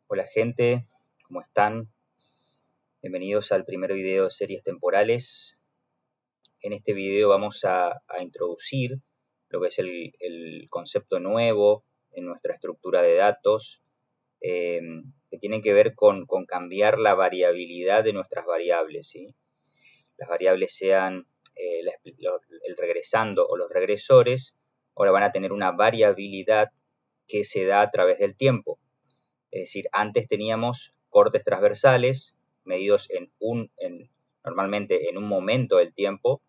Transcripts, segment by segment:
Hola gente, ¿cómo están? Bienvenidos al primer video de series temporales. En este video vamos a introducir lo que es el concepto nuevo en nuestra estructura de datos, que tiene que ver con cambiar la variabilidad de nuestras variables, ¿sí? Las variables sean el regresando o los regresores, ahora van a tener una variabilidad que se da a través del tiempo. Es decir, antes teníamos cortes transversales medidos normalmente en un momento del tiempo,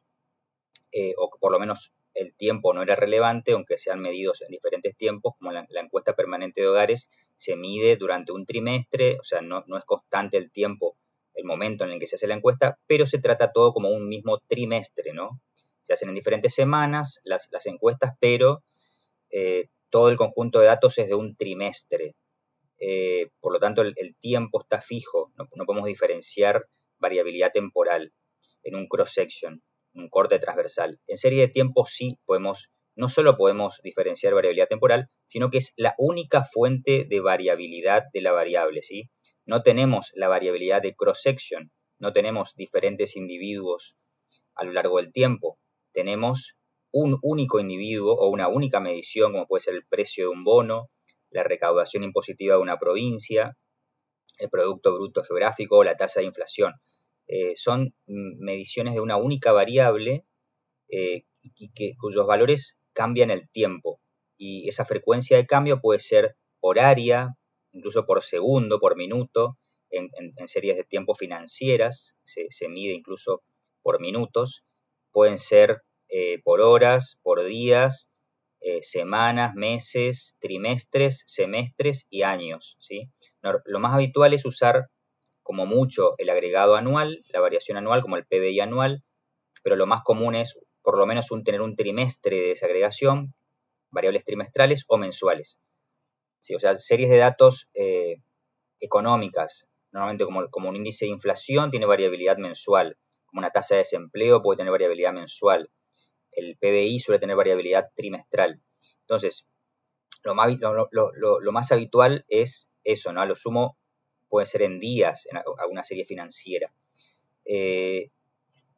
o por lo menos el tiempo no era relevante, aunque sean medidos en diferentes tiempos, como la encuesta permanente de hogares se mide durante un trimestre, o sea, no es constante el tiempo, el momento en el que se hace la encuesta, pero se trata todo como un mismo trimestre, ¿no? Se hacen en diferentes semanas las encuestas, pero todo el conjunto de datos es de un trimestre. Por lo tanto, el tiempo está fijo, no podemos diferenciar variabilidad temporal en un cross-section, un corte transversal. En serie de tiempo sí podemos, no solo podemos diferenciar variabilidad temporal, sino que es la única fuente de variabilidad de la variable, ¿sí? No tenemos la variabilidad de cross-section, no tenemos diferentes individuos a lo largo del tiempo. Tenemos un único individuo o una única medición, como puede ser el precio de un bono, la recaudación impositiva de una provincia, el Producto Bruto Geográfico o la tasa de inflación. Son mediciones de una única variable cuyos valores cambian el tiempo. Y esa frecuencia de cambio puede ser horaria, incluso por segundo, por minuto, en series de tiempo financieras, se mide incluso por minutos, pueden ser por horas, por días, semanas, meses, trimestres, semestres y años, ¿sí? Lo más habitual es usar como mucho el agregado anual, la variación anual como el PBI anual, pero lo más común es por lo menos tener un trimestre de desagregación, variables trimestrales o mensuales. ¿Sí? O sea, series de datos económicas, normalmente como un índice de inflación tiene variabilidad mensual, como una tasa de desempleo puede tener variabilidad mensual, el PBI suele tener variabilidad trimestral. Entonces, lo más habitual es eso, ¿no? A lo sumo puede ser en días en alguna serie financiera.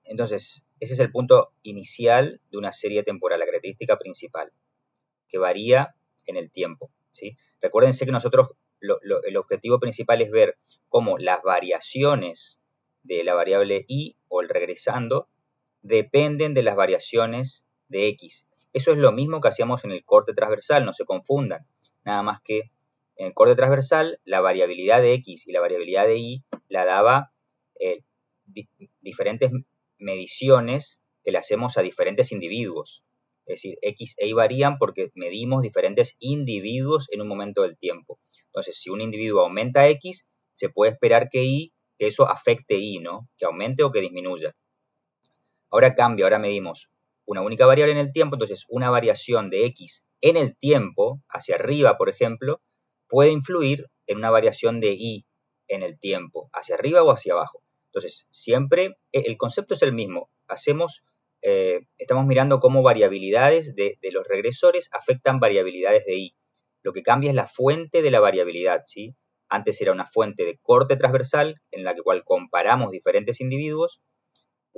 Entonces, ese es el punto inicial de una serie temporal, la característica principal, que varía en el tiempo, ¿sí? Recuérdense que nosotros el objetivo principal es ver cómo las variaciones de la variable y o el regresando dependen de las variaciones de x. Eso es lo mismo que hacíamos en el corte transversal, no se confundan. Nada más que en el corte transversal la variabilidad de x y la variabilidad de y la daba diferentes mediciones que le hacemos a diferentes individuos. Es decir, x e y varían porque medimos diferentes individuos en un momento del tiempo. Entonces, si un individuo aumenta x, se puede esperar que eso afecte y, ¿no? Que aumente o que disminuya. Ahora cambia, ahora medimos una única variable en el tiempo, entonces una variación de x en el tiempo, hacia arriba, por ejemplo, puede influir en una variación de y en el tiempo, hacia arriba o hacia abajo. Entonces, siempre el concepto es el mismo. Estamos mirando cómo variabilidades de los regresores afectan variabilidades de y. Lo que cambia es la fuente de la variabilidad, ¿sí? Antes era una fuente de corte transversal en la cual comparamos diferentes individuos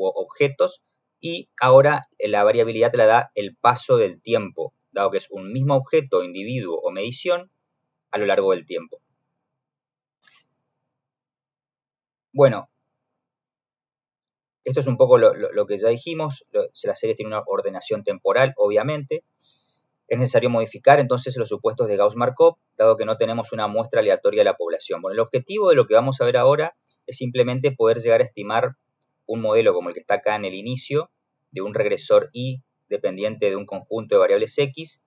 o objetos, y ahora la variabilidad te la da el paso del tiempo, dado que es un mismo objeto, individuo o medición a lo largo del tiempo. Bueno, esto es un poco lo que ya dijimos. Las series tienen una ordenación temporal, obviamente. Es necesario modificar entonces los supuestos de Gauss-Markov, dado que no tenemos una muestra aleatoria de la población. Bueno, el objetivo de lo que vamos a ver ahora es simplemente poder llegar a estimar un modelo como el que está acá en el inicio, de un regresor y dependiente de un conjunto de variables x,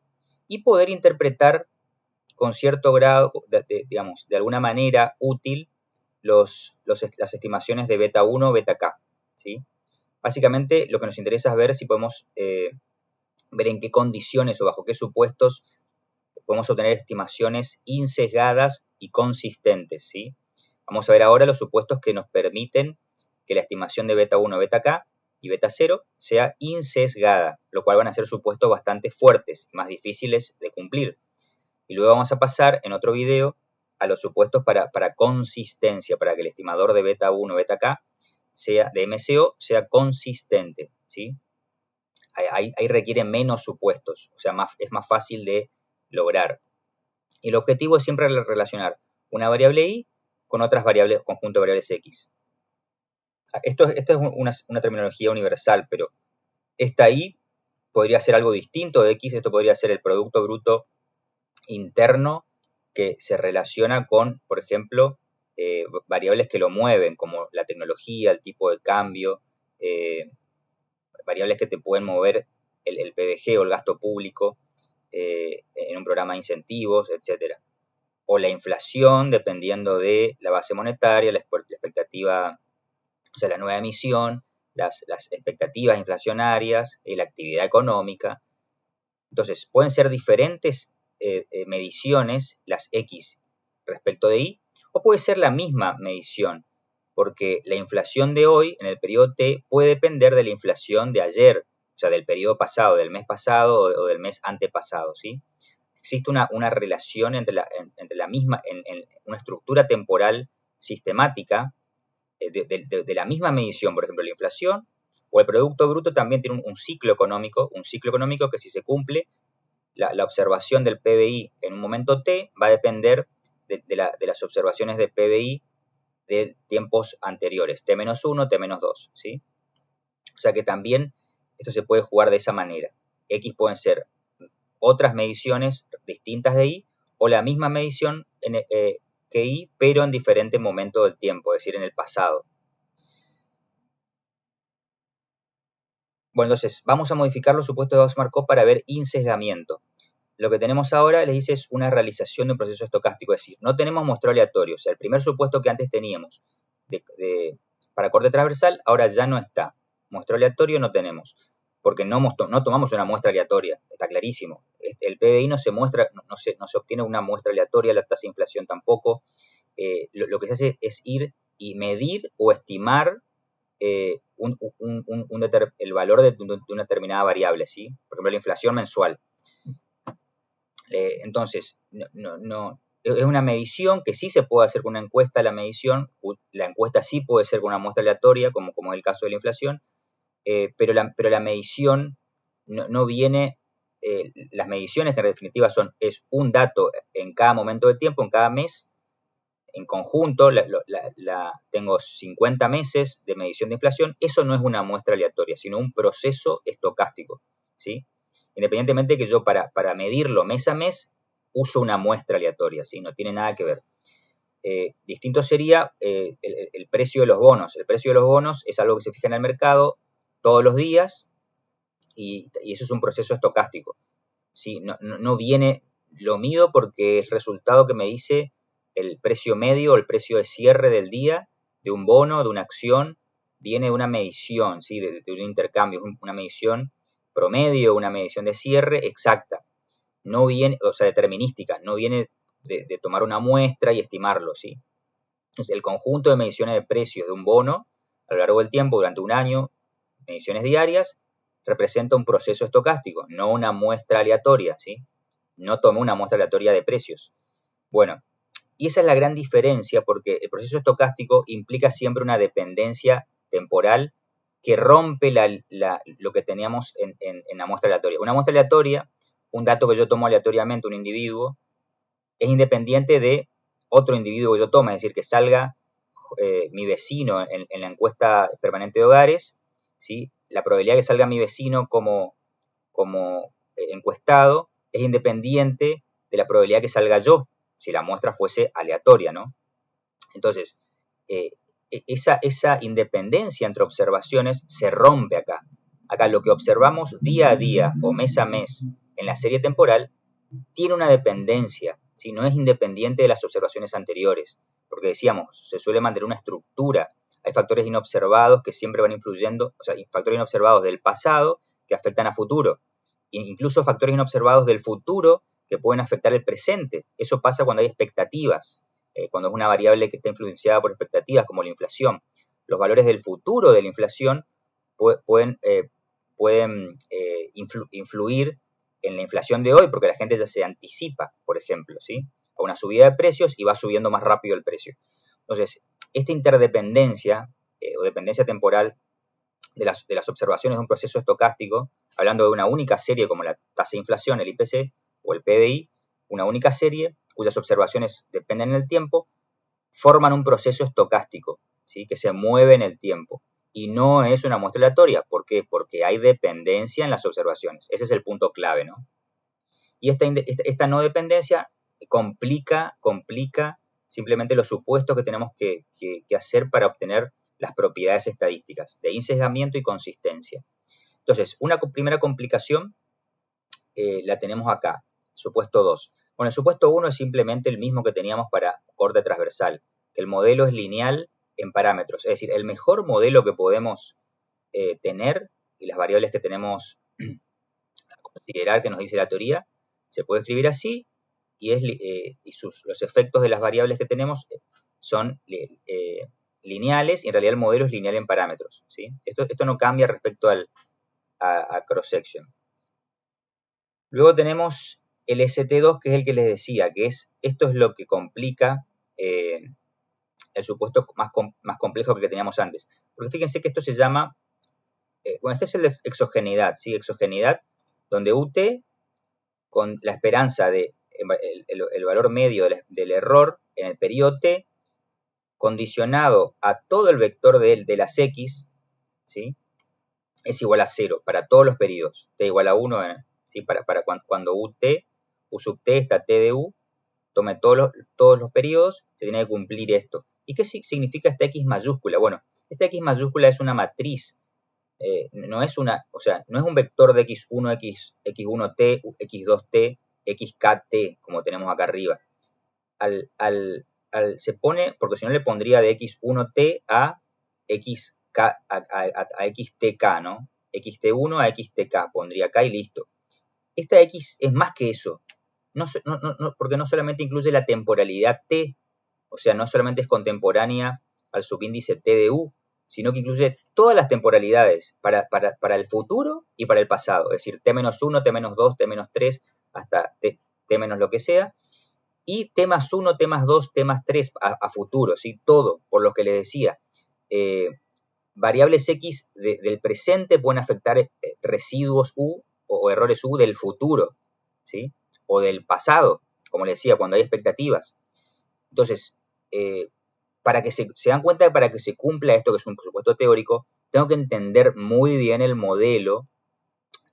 y poder interpretar con cierto grado, digamos, de alguna manera útil, las estimaciones de beta 1, beta k, ¿sí? Básicamente lo que nos interesa es ver si podemos ver en qué condiciones o bajo qué supuestos podemos obtener estimaciones insesgadas y consistentes, ¿sí? Vamos a ver ahora los supuestos que nos permiten que la estimación de beta 1, beta k y beta 0 sea insesgada, lo cual van a ser supuestos bastante fuertes y más difíciles de cumplir. Y luego vamos a pasar en otro video a los supuestos para consistencia, para que el estimador de beta 1, beta K, de MCO, sea consistente, ¿sí? Ahí requiere menos supuestos, o sea, es más fácil de lograr. Y el objetivo es siempre relacionar una variable y con otras variables, conjunto de variables x. Esto es una terminología universal, pero esta y podría ser algo distinto de x. Esto podría ser el producto bruto interno que se relaciona con, por ejemplo, variables que lo mueven, como la tecnología, el tipo de cambio, variables que te pueden mover el PBG o el gasto público en un programa de incentivos, etc. O la inflación, dependiendo de la base monetaria, la expectativa, o sea, la nueva emisión, las expectativas inflacionarias, la actividad económica. Entonces, pueden ser diferentes mediciones, las X respecto de Y, o puede ser la misma medición, porque la inflación de hoy, en el periodo T, puede depender de la inflación de ayer, o sea, del periodo pasado, del mes pasado o del mes antepasado, ¿sí? Existe una relación entre la misma, en una estructura temporal sistemática de la misma medición, por ejemplo, la inflación, o el Producto Bruto también tiene un ciclo económico que si se cumple, la observación del PBI en un momento T va a depender de las observaciones de PBI de tiempos anteriores, T-1, T-2, ¿sí? O sea que también esto se puede jugar de esa manera. X pueden ser otras mediciones distintas de Y o la misma medición que Y, pero en diferente momento del tiempo, es decir, en el pasado. Bueno, entonces vamos a modificar los supuestos de Gauss-Markov para ver insesgamiento. Lo que tenemos ahora, les dice, es una realización de un proceso estocástico, es decir, no tenemos muestreo aleatorio. O sea, el primer supuesto que antes teníamos para corte transversal, ahora ya no está. Muestreo aleatorio no tenemos, porque no tomamos una muestra aleatoria, está clarísimo. El PBI no se muestra, no se obtiene una muestra aleatoria, la tasa de inflación tampoco. Lo que se hace es ir y medir o estimar el valor de una determinada variable, ¿sí? Por ejemplo, la inflación mensual. Entonces, es una medición que sí se puede hacer con una encuesta, la encuesta sí puede ser con una muestra aleatoria, como es el caso de la inflación, pero la medición no viene, las mediciones que en definitiva es un dato en cada momento del tiempo, en cada mes, en conjunto, tengo 50 meses de medición de inflación, eso no es una muestra aleatoria, sino un proceso estocástico, ¿sí? Independientemente que yo para medirlo mes a mes uso una muestra aleatoria, ¿sí? No tiene nada que ver. Distinto sería el precio de los bonos. El precio de los bonos es algo que se fija en el mercado todos los días y eso es un proceso estocástico, ¿sí? No viene, lo mido porque es resultado que me dice el precio medio o el precio de cierre del día de un bono, de una acción, viene de una medición, ¿sí? de un intercambio, una medición promedio, una medición de cierre exacta. No viene, o sea, determinística, no viene de tomar una muestra y estimarlo, ¿sí? Entonces, el conjunto de mediciones de precios de un bono a lo largo del tiempo, durante un año, mediciones diarias, representa un proceso estocástico, no una muestra aleatoria, ¿sí? No tomé una muestra aleatoria de precios. Bueno, y esa es la gran diferencia porque el proceso estocástico implica siempre una dependencia temporal que rompe lo que teníamos en la muestra aleatoria. Una muestra aleatoria, un dato que yo tomo aleatoriamente, un individuo, es independiente de otro individuo que yo tome, es decir, que salga mi vecino en la encuesta permanente de hogares, ¿sí? La probabilidad de que salga mi vecino como encuestado es independiente de la probabilidad de que salga yo, si la muestra fuese aleatoria, ¿no? Entonces, esa independencia entre observaciones se rompe acá. Acá lo que observamos día a día o mes a mes en la serie temporal tiene una dependencia, ¿sí? No es independiente de las observaciones anteriores, porque decíamos, se suele mantener una estructura. Hay factores inobservados que siempre van influyendo, o sea, factores inobservados del pasado que afectan a futuro, e incluso factores inobservados del futuro que pueden afectar el presente. Eso pasa cuando hay expectativas, cuando es una variable que está influenciada por expectativas, como la inflación. Los valores del futuro de la inflación pueden influir en la inflación de hoy, porque la gente ya se anticipa, por ejemplo, ¿sí? a una subida de precios y va subiendo más rápido el precio. Entonces, esta interdependencia o dependencia temporal de las observaciones de un proceso estocástico, hablando de una única serie como la tasa de inflación, el IPC o el PBI, una única serie cuyas observaciones dependen en el tiempo, forman un proceso estocástico, ¿sí? Que se mueve en el tiempo. Y no es una muestra aleatoria. ¿Por qué? Porque hay dependencia en las observaciones. Ese es el punto clave, ¿no? Y esta no dependencia complica simplemente los supuestos que tenemos que hacer para obtener las propiedades estadísticas de insesgamiento y consistencia. Entonces, una primera complicación la tenemos acá, supuesto 2. Bueno, el supuesto 1 es simplemente el mismo que teníamos para corte transversal, que el modelo es lineal en parámetros, es decir, el mejor modelo que podemos tener y las variables que tenemos a considerar que nos dice la teoría, se puede escribir así y los efectos de las variables que tenemos son lineales y en realidad el modelo es lineal en parámetros, ¿sí? Esto no cambia respecto a cross-section. Luego tenemos el ST2, que es el que les decía, que esto es lo que complica el supuesto más complejo que el que teníamos antes. Porque fíjense que esto se llama, bueno, este es el de exogeneidad, ¿sí? Exogeneidad, donde UT, con la esperanza de el valor medio del error en el periodo T, condicionado a todo el vector de las X, ¿sí? Es igual a 0 para todos los periodos. T igual a 1, ¿sí? Para cuando U sub T está T de U, tome todos los periodos, se tiene que cumplir esto. ¿Y qué significa esta X mayúscula? Bueno, esta X mayúscula es una matriz, no es un vector de X1, X1T, X2T, XKT, como tenemos acá arriba. Se pone, porque si no le pondría de X1T a XTK, ¿no? XT1 a XTK, pondría acá y listo. Esta X es más que eso, porque no solamente incluye la temporalidad T, o sea, no solamente es contemporánea al subíndice T de U, sino que incluye todas las temporalidades para el futuro y para el pasado, es decir, T-1, T-2, T-3, hasta T menos lo que sea, y T+1, T+2, T+3 a futuro, ¿sí? Todo, por lo que les decía. Variables X del presente pueden afectar residuos U o errores U del futuro, ¿sí? O del pasado, como les decía, cuando hay expectativas. Entonces, para que se dan cuenta de para que se cumpla esto, que es un supuesto teórico, tengo que entender muy bien el modelo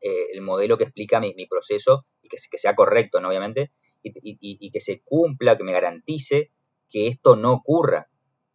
que explica mi proceso y que sea correcto, ¿no? Obviamente, y que se cumpla, que me garantice que esto no ocurra.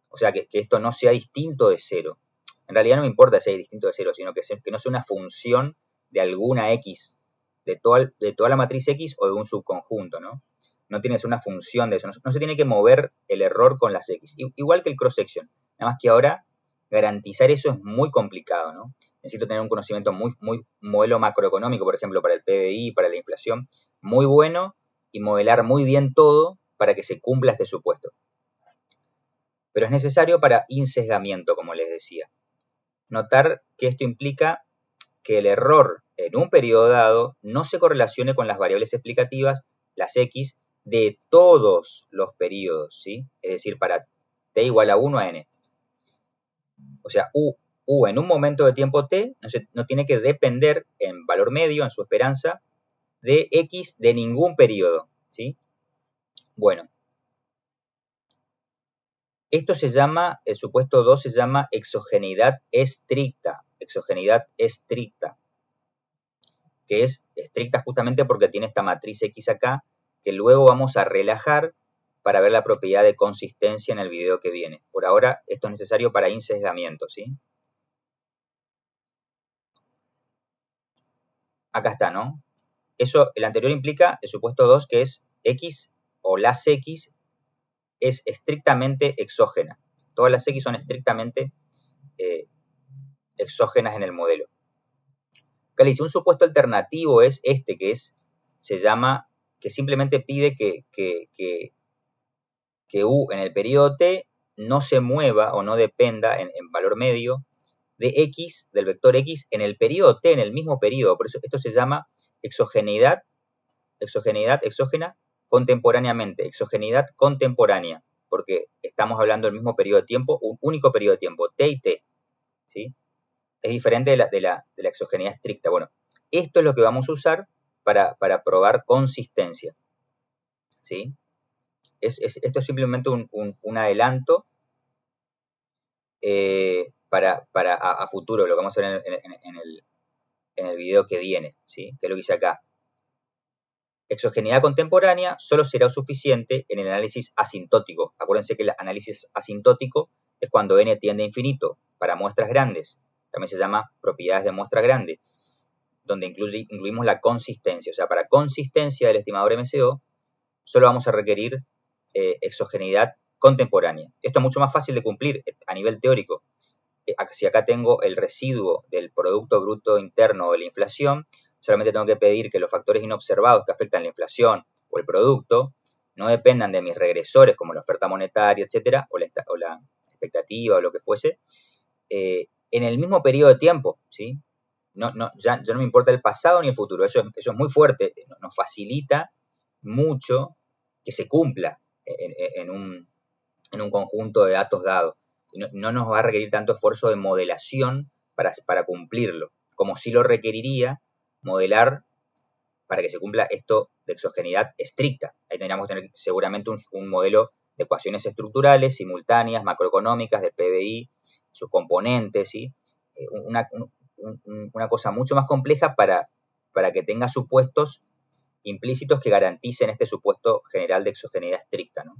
O sea, que esto no sea distinto de cero. En realidad no me importa si es distinto de cero, sino que no sea una función de alguna X, de toda la matriz X o de un subconjunto, ¿no? No tiene que ser una función de eso. No se tiene que mover el error con las X. Igual que el cross-section. Nada más que ahora garantizar eso es muy complicado, ¿no? Necesito tener un conocimiento muy modelo macroeconómico, por ejemplo, para el PBI, para la inflación, muy bueno y modelar muy bien todo para que se cumpla este supuesto. Pero es necesario para insesgamiento, como les decía. Notar que esto implica que el error en un periodo dado no se correlacione con las variables explicativas, las X, de todos los periodos, ¿sí? Es decir, para T igual a 1 a N. O sea, U en un momento de tiempo T no tiene que depender en valor medio, en su esperanza, de X de ningún periodo, ¿sí? Bueno, esto se llama, el supuesto 2 se llama exogeneidad estricta, que es estricta justamente porque tiene esta matriz X acá, que luego vamos a relajar para ver la propiedad de consistencia en el video que viene. Por ahora, esto es necesario para insesgamiento, ¿sí? Acá está, ¿no? Eso, el anterior implica el supuesto 2, que es X o las X es estrictamente exógena. Todas las X son estrictamente exógenas en el modelo. Acá le dice, un supuesto alternativo es este, que simplemente pide que U en el periodo T no se mueva o no dependa en valor medio de X, del vector X, en el periodo T, en el mismo periodo. Por eso esto se llama exógena contemporáneamente, exogeneidad contemporánea, porque estamos hablando del mismo periodo de tiempo, un único periodo de tiempo, T y T, ¿sí? Es diferente de la exogeneidad estricta. Bueno, esto es lo que vamos a usar para probar consistencia, ¿sí? Esto es simplemente un adelanto a futuro, lo que vamos a ver en el video que viene, ¿sí? Que es lo que hice acá. Exogeneidad contemporánea solo será suficiente en el análisis asintótico. Acuérdense que el análisis asintótico es cuando n tiende a infinito para muestras grandes. También se llama propiedades de muestra grande, donde incluimos la consistencia. O sea, para consistencia del estimador MCO, solo vamos a requerir exogeneidad contemporánea. Esto es mucho más fácil de cumplir a nivel teórico. Si acá tengo el residuo del Producto Bruto Interno de la inflación, solamente tengo que pedir que los factores inobservados que afectan la inflación o el producto no dependan de mis regresores como la oferta monetaria, etcétera, o la expectativa o lo que fuese, en el mismo periodo de tiempo, ¿sí? Ya no me importa el pasado ni el futuro, eso es muy fuerte, nos facilita mucho que se cumpla en un conjunto de datos dados. No nos va a requerir tanto esfuerzo de modelación para cumplirlo, como si lo requeriría modelar para que se cumpla esto de exogeneidad estricta. Ahí tendríamos que tener seguramente un modelo de ecuaciones estructurales, simultáneas, macroeconómicas, del PBI, sus componentes, ¿sí? Una cosa mucho más compleja para que tenga supuestos implícitos que garanticen este supuesto general de exogeneidad estricta, ¿no?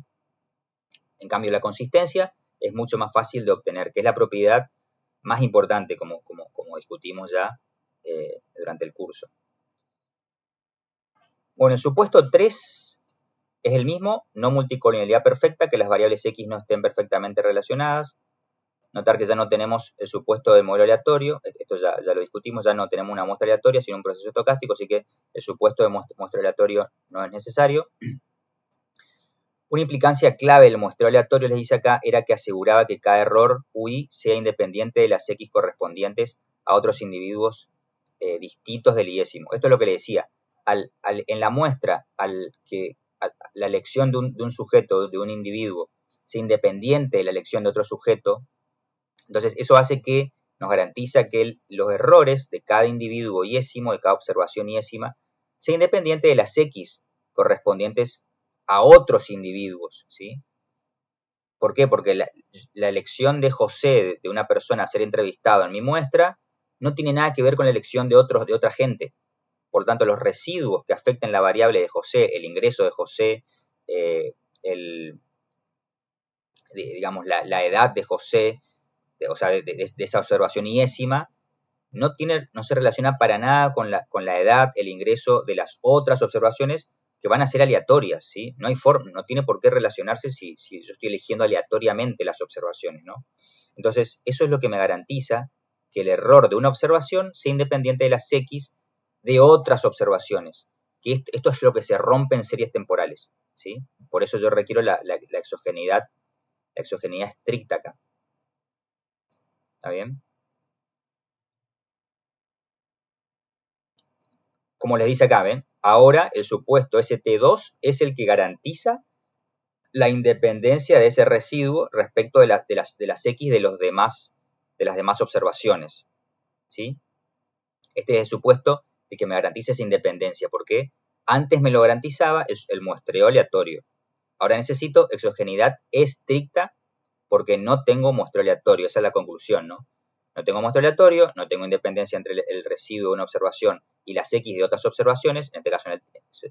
En cambio, la consistencia es mucho más fácil de obtener, que es la propiedad más importante, como discutimos ya durante el curso. Bueno, el supuesto 3 es el mismo, no multicolonialidad perfecta, que las variables x no estén perfectamente relacionadas. Notar que ya no tenemos el supuesto del modelo aleatorio, esto ya lo discutimos, ya no tenemos una muestra aleatoria, sino un proceso estocástico, así que el supuesto de muestra aleatorio no es necesario. Una implicancia clave del muestreo aleatorio, les dice acá, era que aseguraba que cada error UI sea independiente de las X correspondientes a otros individuos distintos del iésimo. Esto es lo que le decía. En la muestra, la elección de un sujeto, de un individuo, sea independiente de la elección de otro sujeto, entonces eso hace que nos garantiza que los errores de cada individuo iésimo, de cada observación iésima, sea independiente de las X correspondientes a otros individuos, ¿sí? ¿Por qué? Porque la elección de José, de una persona a ser entrevistado en mi muestra, no tiene nada que ver con la elección de otra gente. Por tanto, los residuos que afecten la variable de José, el ingreso de José, digamos, la edad de José, o sea, de esa observación iésima, no se relaciona para nada con la edad, el ingreso de las otras observaciones que van a ser aleatorias, ¿sí? No tiene por qué relacionarse si yo estoy eligiendo aleatoriamente las observaciones, ¿no? Entonces, eso es lo que me garantiza que el error de una observación sea independiente de las X de otras observaciones. Que esto es lo que se rompe en series temporales, ¿sí? Por eso yo requiero la exogeneidad estricta acá. ¿Está bien? Como les dice acá, ¿ven? Ahora el supuesto ST2 es el que garantiza la independencia de ese residuo respecto de las X de las demás observaciones, ¿sí? Este es el supuesto el que me garantiza esa independencia, porque antes me lo garantizaba el muestreo aleatorio. Ahora necesito exogeneidad estricta porque no tengo muestreo aleatorio, esa es la conclusión, ¿no? No tengo muestreo aleatorio, no tengo independencia entre el residuo de una observación y las X de otras observaciones, en este caso en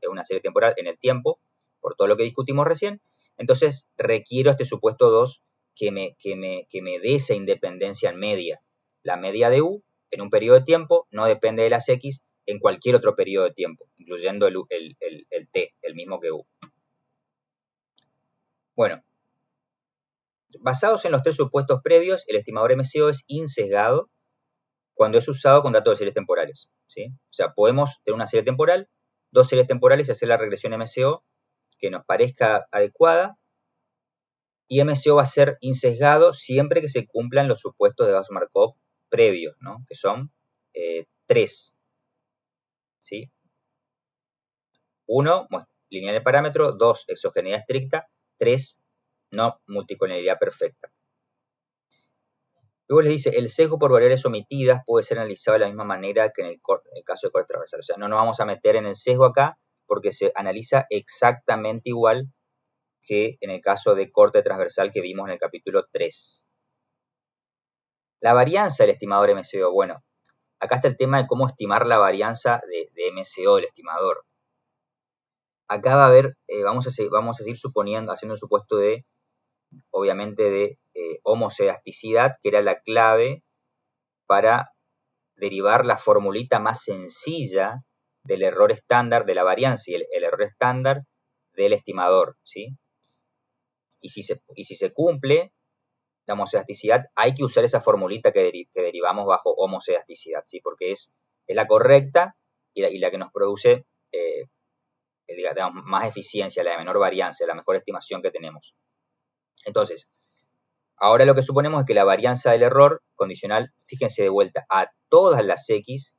una serie temporal en el tiempo, por todo lo que discutimos recién. Entonces requiero este supuesto 2 que me dé esa independencia en media. La media de U en un periodo de tiempo no depende de las X en cualquier otro periodo de tiempo, incluyendo el T, el mismo que U. Bueno, basados en los tres supuestos previos, el estimador MCO es insesgado cuando es usado con datos de series temporales, ¿sí? O sea, podemos tener una serie temporal, dos series temporales y hacer la regresión MCO que nos parezca adecuada, y MCO va a ser insesgado siempre que se cumplan los supuestos de Gauss-Markov previos, ¿no? Que son 3, ¿sí? Uno, lineal el parámetro, 2, exogeneidad estricta, 3, no multicollinearidad perfecta. Luego les dice, el sesgo por variables omitidas puede ser analizado de la misma manera que en el caso de corte transversal. O sea, no nos vamos a meter en el sesgo acá porque se analiza exactamente igual que en el caso de corte transversal que vimos en el capítulo 3. La varianza del estimador MCO. Bueno, acá está el tema de cómo estimar la varianza de MCO del estimador. Acá va a haber, vamos a seguir suponiendo, haciendo un supuesto de, obviamente, de homocedasticidad, que era la clave para derivar la formulita más sencilla del error estándar de la varianza y el error estándar del estimador, ¿sí? Y si se cumple la homocedasticidad, hay que usar esa formulita que derivamos bajo homocedasticidad, ¿sí? Porque es la correcta y la que nos produce digamos, más eficiencia, la de menor varianza, la mejor estimación que tenemos. Entonces, ahora lo que suponemos es que la varianza del error condicional, fíjense de vuelta, a todas las X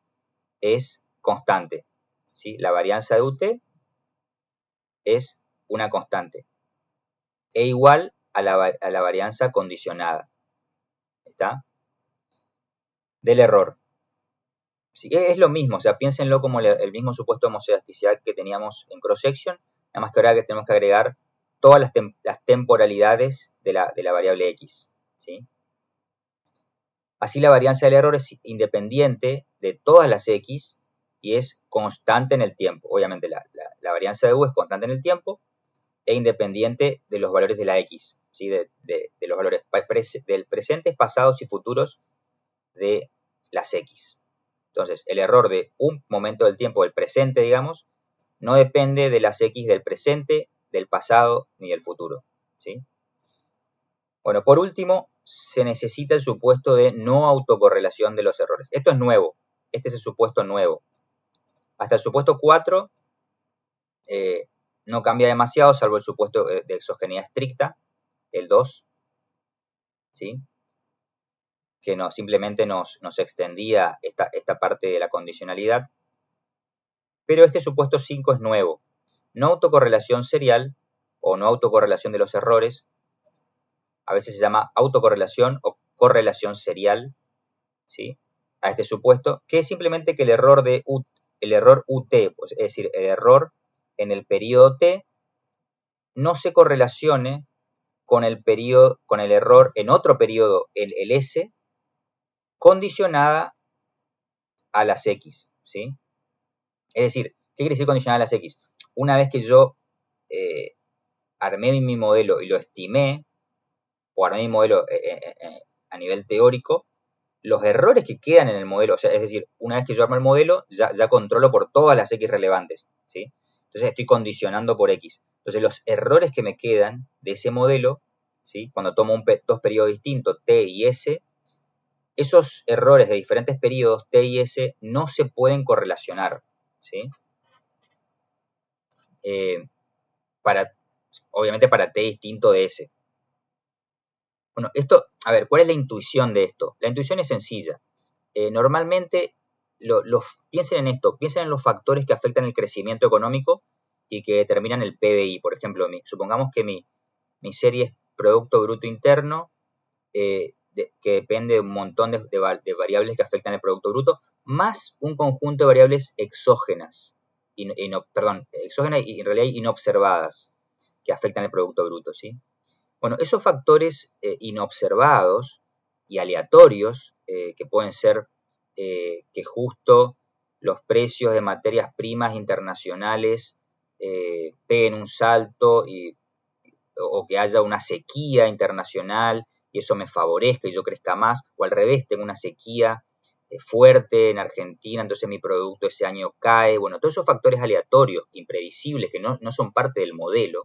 es constante, ¿sí? La varianza de UT es una constante, e igual a la varianza condicionada, ¿está? Del error. Sí, es lo mismo, o sea, piénsenlo como el mismo supuesto de homocedasticidad que teníamos en cross-section, nada más que ahora que tenemos que agregar todas las temporalidades de la variable X, ¿sí? Así la varianza del error es independiente de todas las X y es constante en el tiempo. Obviamente la varianza de U es constante en el tiempo e independiente de los valores de la X, ¿sí? de los valores del presentes, pasados y futuros de las X. Entonces, el error de un momento del tiempo, del presente, digamos, no depende de las X del presente, del pasado ni del futuro, ¿sí? Bueno, por último, se necesita el supuesto de no autocorrelación de los errores. Esto es nuevo, este es el supuesto nuevo. Hasta el supuesto 4 no cambia demasiado, salvo el supuesto de exogeneidad estricta, el 2, ¿sí? Que simplemente nos extendía esta parte de la condicionalidad. Pero este supuesto 5 es nuevo. No autocorrelación serial o no autocorrelación de los errores. A veces se llama autocorrelación o correlación serial, ¿sí? A este supuesto, que es simplemente que el error UT, pues, es decir, el error en el periodo T, no se correlacione con el error en otro periodo, el S, condicionada a las X, ¿sí? Es decir, ¿qué quiere decir condicionada a las X? Una vez que yo armé mi modelo y lo estimé, o armé mi modelo a nivel teórico, los errores que quedan en el modelo, o sea, es decir, una vez que yo armo el modelo, ya controlo por todas las X relevantes, ¿sí? Entonces estoy condicionando por X. Entonces los errores que me quedan de ese modelo, ¿sí? Cuando tomo dos periodos distintos, T y S, esos errores de diferentes periodos, T y S, no se pueden correlacionar, ¿sí? Obviamente para T distinto de S. Bueno, esto, a ver, ¿cuál es la intuición de esto? La intuición es sencilla. Normalmente, piensen en esto, piensen en los factores que afectan el crecimiento económico y que determinan el PBI. Por ejemplo, supongamos que mi serie es Producto Bruto Interno, que depende de un montón de variables que afectan el Producto Bruto, más un conjunto de variables exógenas, exógenas y en realidad inobservadas, que afectan el Producto Bruto, ¿sí? Bueno, esos factores inobservados y aleatorios, que pueden ser que justo los precios de materias primas internacionales peguen un salto o que haya una sequía internacional y eso me favorezca y yo crezca más, o al revés, tengo una sequía fuerte en Argentina, entonces mi producto ese año cae. Bueno, todos esos factores aleatorios, imprevisibles, que no son parte del modelo,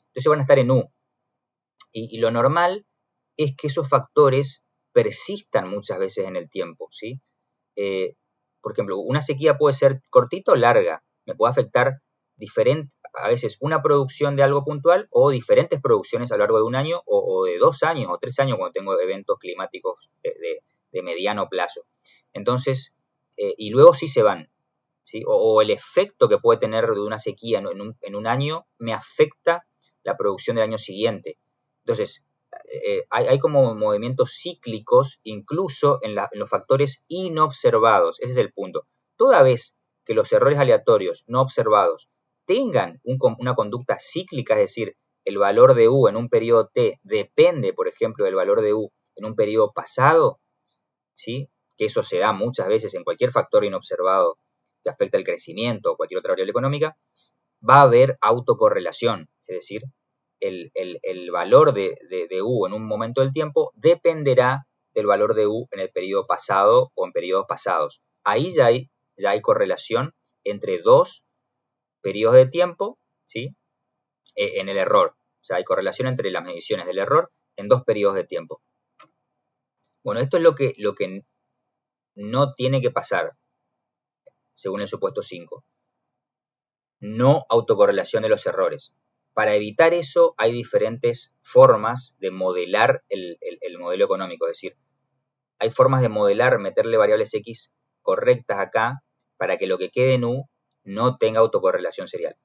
entonces van a estar en U. Y lo normal es que esos factores persistan muchas veces en el tiempo, ¿sí? Por ejemplo, una sequía puede ser cortita o larga, me puede afectar a veces una producción de algo puntual o diferentes producciones a lo largo de un año o de 2 años o 3 años cuando tengo eventos climáticos de mediano plazo. Entonces, y luego sí se van. ¿sí? O el efecto que puede tener de una sequía en un año me afecta la producción del año siguiente. Entonces, hay como movimientos cíclicos incluso en los factores inobservados. Ese es el punto. Toda vez que los errores aleatorios no observados tengan una conducta cíclica, es decir, el valor de U en un periodo T depende, por ejemplo, del valor de U en un periodo pasado, ¿sí? Que eso se da muchas veces en cualquier factor inobservado que afecta el crecimiento o cualquier otra variable económica, va a haber autocorrelación, es decir, el valor de U en un momento del tiempo dependerá del valor de U en el periodo pasado o en periodos pasados. Ahí ya hay correlación entre dos periodos de tiempo, ¿sí? En el error. O sea, hay correlación entre las mediciones del error en dos periodos de tiempo. Bueno, esto es lo que no tiene que pasar, según el supuesto 5. No autocorrelación de los errores. Para evitar eso hay diferentes formas de modelar el modelo económico, es decir, hay formas de modelar, meterle variables X correctas acá para que lo que quede en U no tenga autocorrelación serial.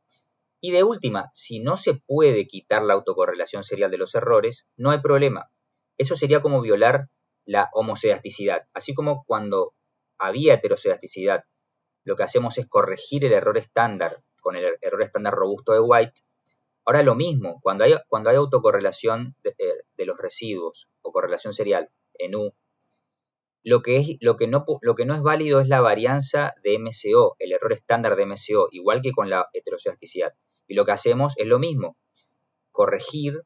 Y de última, si no se puede quitar la autocorrelación serial de los errores, no hay problema. Eso sería como violar la homocedasticidad. Así como cuando había heterocedasticidad, lo que hacemos es corregir el error estándar con el error estándar robusto de White. Ahora lo mismo, cuando hay autocorrelación de los residuos o correlación serial en U, lo que no es válido es la varianza de MCO, el error estándar de MCO, igual que con la heterocedasticidad. Y lo que hacemos es lo mismo, corregir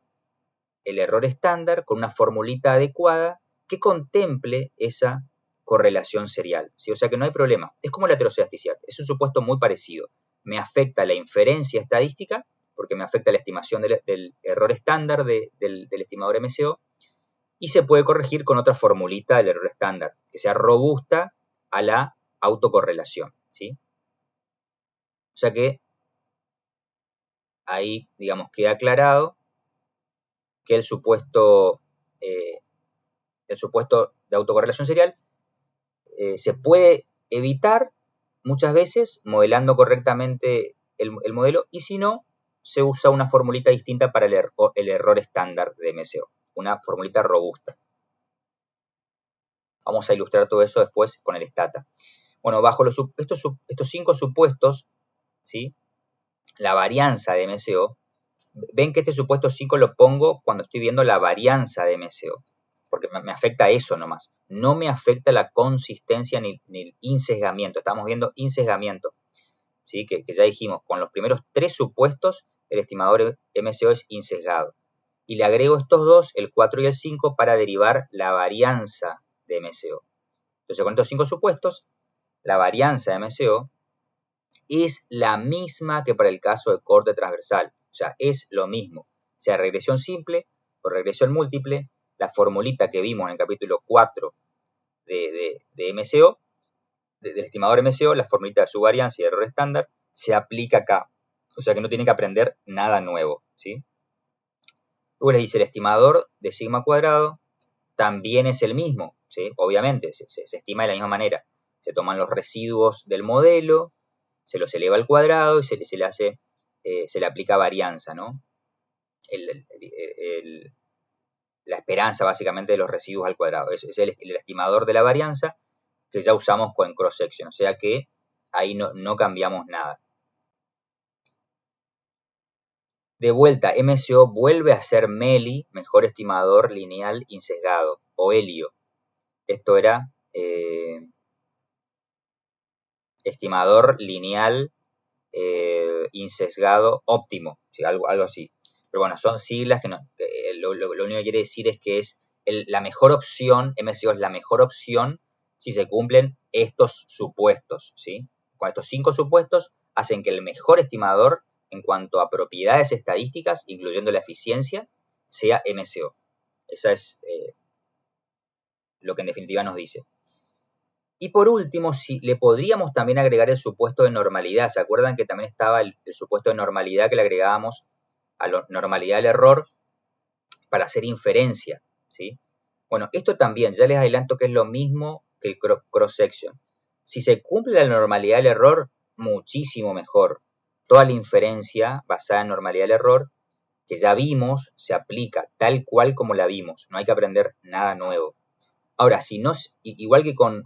el error estándar con una formulita adecuada que contemple esa correlación serial, ¿sí? O sea que no hay problema. Es como la heterocedasticidad, es un supuesto muy parecido. Me afecta la inferencia estadística, porque me afecta la estimación del error estándar del estimador MCO, y se puede corregir con otra formulita del error estándar, que sea robusta a la autocorrelación, ¿sí? O sea que ahí, digamos, queda aclarado que el supuesto de autocorrelación serial se puede evitar muchas veces modelando correctamente el modelo, y si no, se usa una formulita distinta para el error estándar de MCO, una formulita robusta. Vamos a ilustrar todo eso después con el stata. Bueno, bajo estos 5 supuestos, ¿sí? La varianza de MCO, ven que este supuesto 5 lo pongo cuando estoy viendo la varianza de MCO, porque me afecta eso nomás. No me afecta la consistencia ni el insesgamiento. Estamos viendo insesgamiento, ¿sí? Que ya dijimos, con los primeros 3 supuestos, el estimador MCO es insesgado. Y le agrego estos dos, el 4 y el 5, para derivar la varianza de MCO. Entonces, con estos 5 supuestos, la varianza de MCO es la misma que para el caso de corte transversal. O sea, es lo mismo. Sea regresión simple o regresión múltiple, la formulita que vimos en el capítulo 4 de MCO, del estimador MCO, la formulita de su varianza y de error estándar, se aplica acá. O sea que no tienen que aprender nada nuevo, ¿sí? Luego les dice el estimador de sigma cuadrado también es el mismo, ¿sí? Obviamente, se estima de la misma manera. Se toman los residuos del modelo, se los eleva al cuadrado y se le aplica varianza, ¿no? La esperanza básicamente de los residuos al cuadrado. Es el estimador de la varianza que ya usamos con cross-section, o sea que ahí no cambiamos nada. De vuelta, MCO vuelve a ser MELI, mejor estimador lineal insesgado, o HELIO. Esto era estimador lineal insesgado óptimo, ¿sí? algo así. Pero bueno, son siglas que lo único que quiere decir es que es la mejor opción, MCO es la mejor opción si se cumplen estos supuestos, ¿sí? Con estos 5 supuestos hacen que el mejor estimador en cuanto a propiedades estadísticas, incluyendo la eficiencia, sea MCO. Esa es lo que en definitiva nos dice. Y por último, le podríamos también agregar el supuesto de normalidad. ¿Se acuerdan que también estaba el supuesto de normalidad que le agregábamos a la normalidad del error para hacer inferencia, ¿sí? Bueno, esto también, ya les adelanto que es lo mismo que el cross-section. Si se cumple la normalidad del error, muchísimo mejor. Toda la inferencia basada en normalidad del error que ya vimos se aplica tal cual como la vimos. No hay que aprender nada nuevo. Ahora, si no, igual que con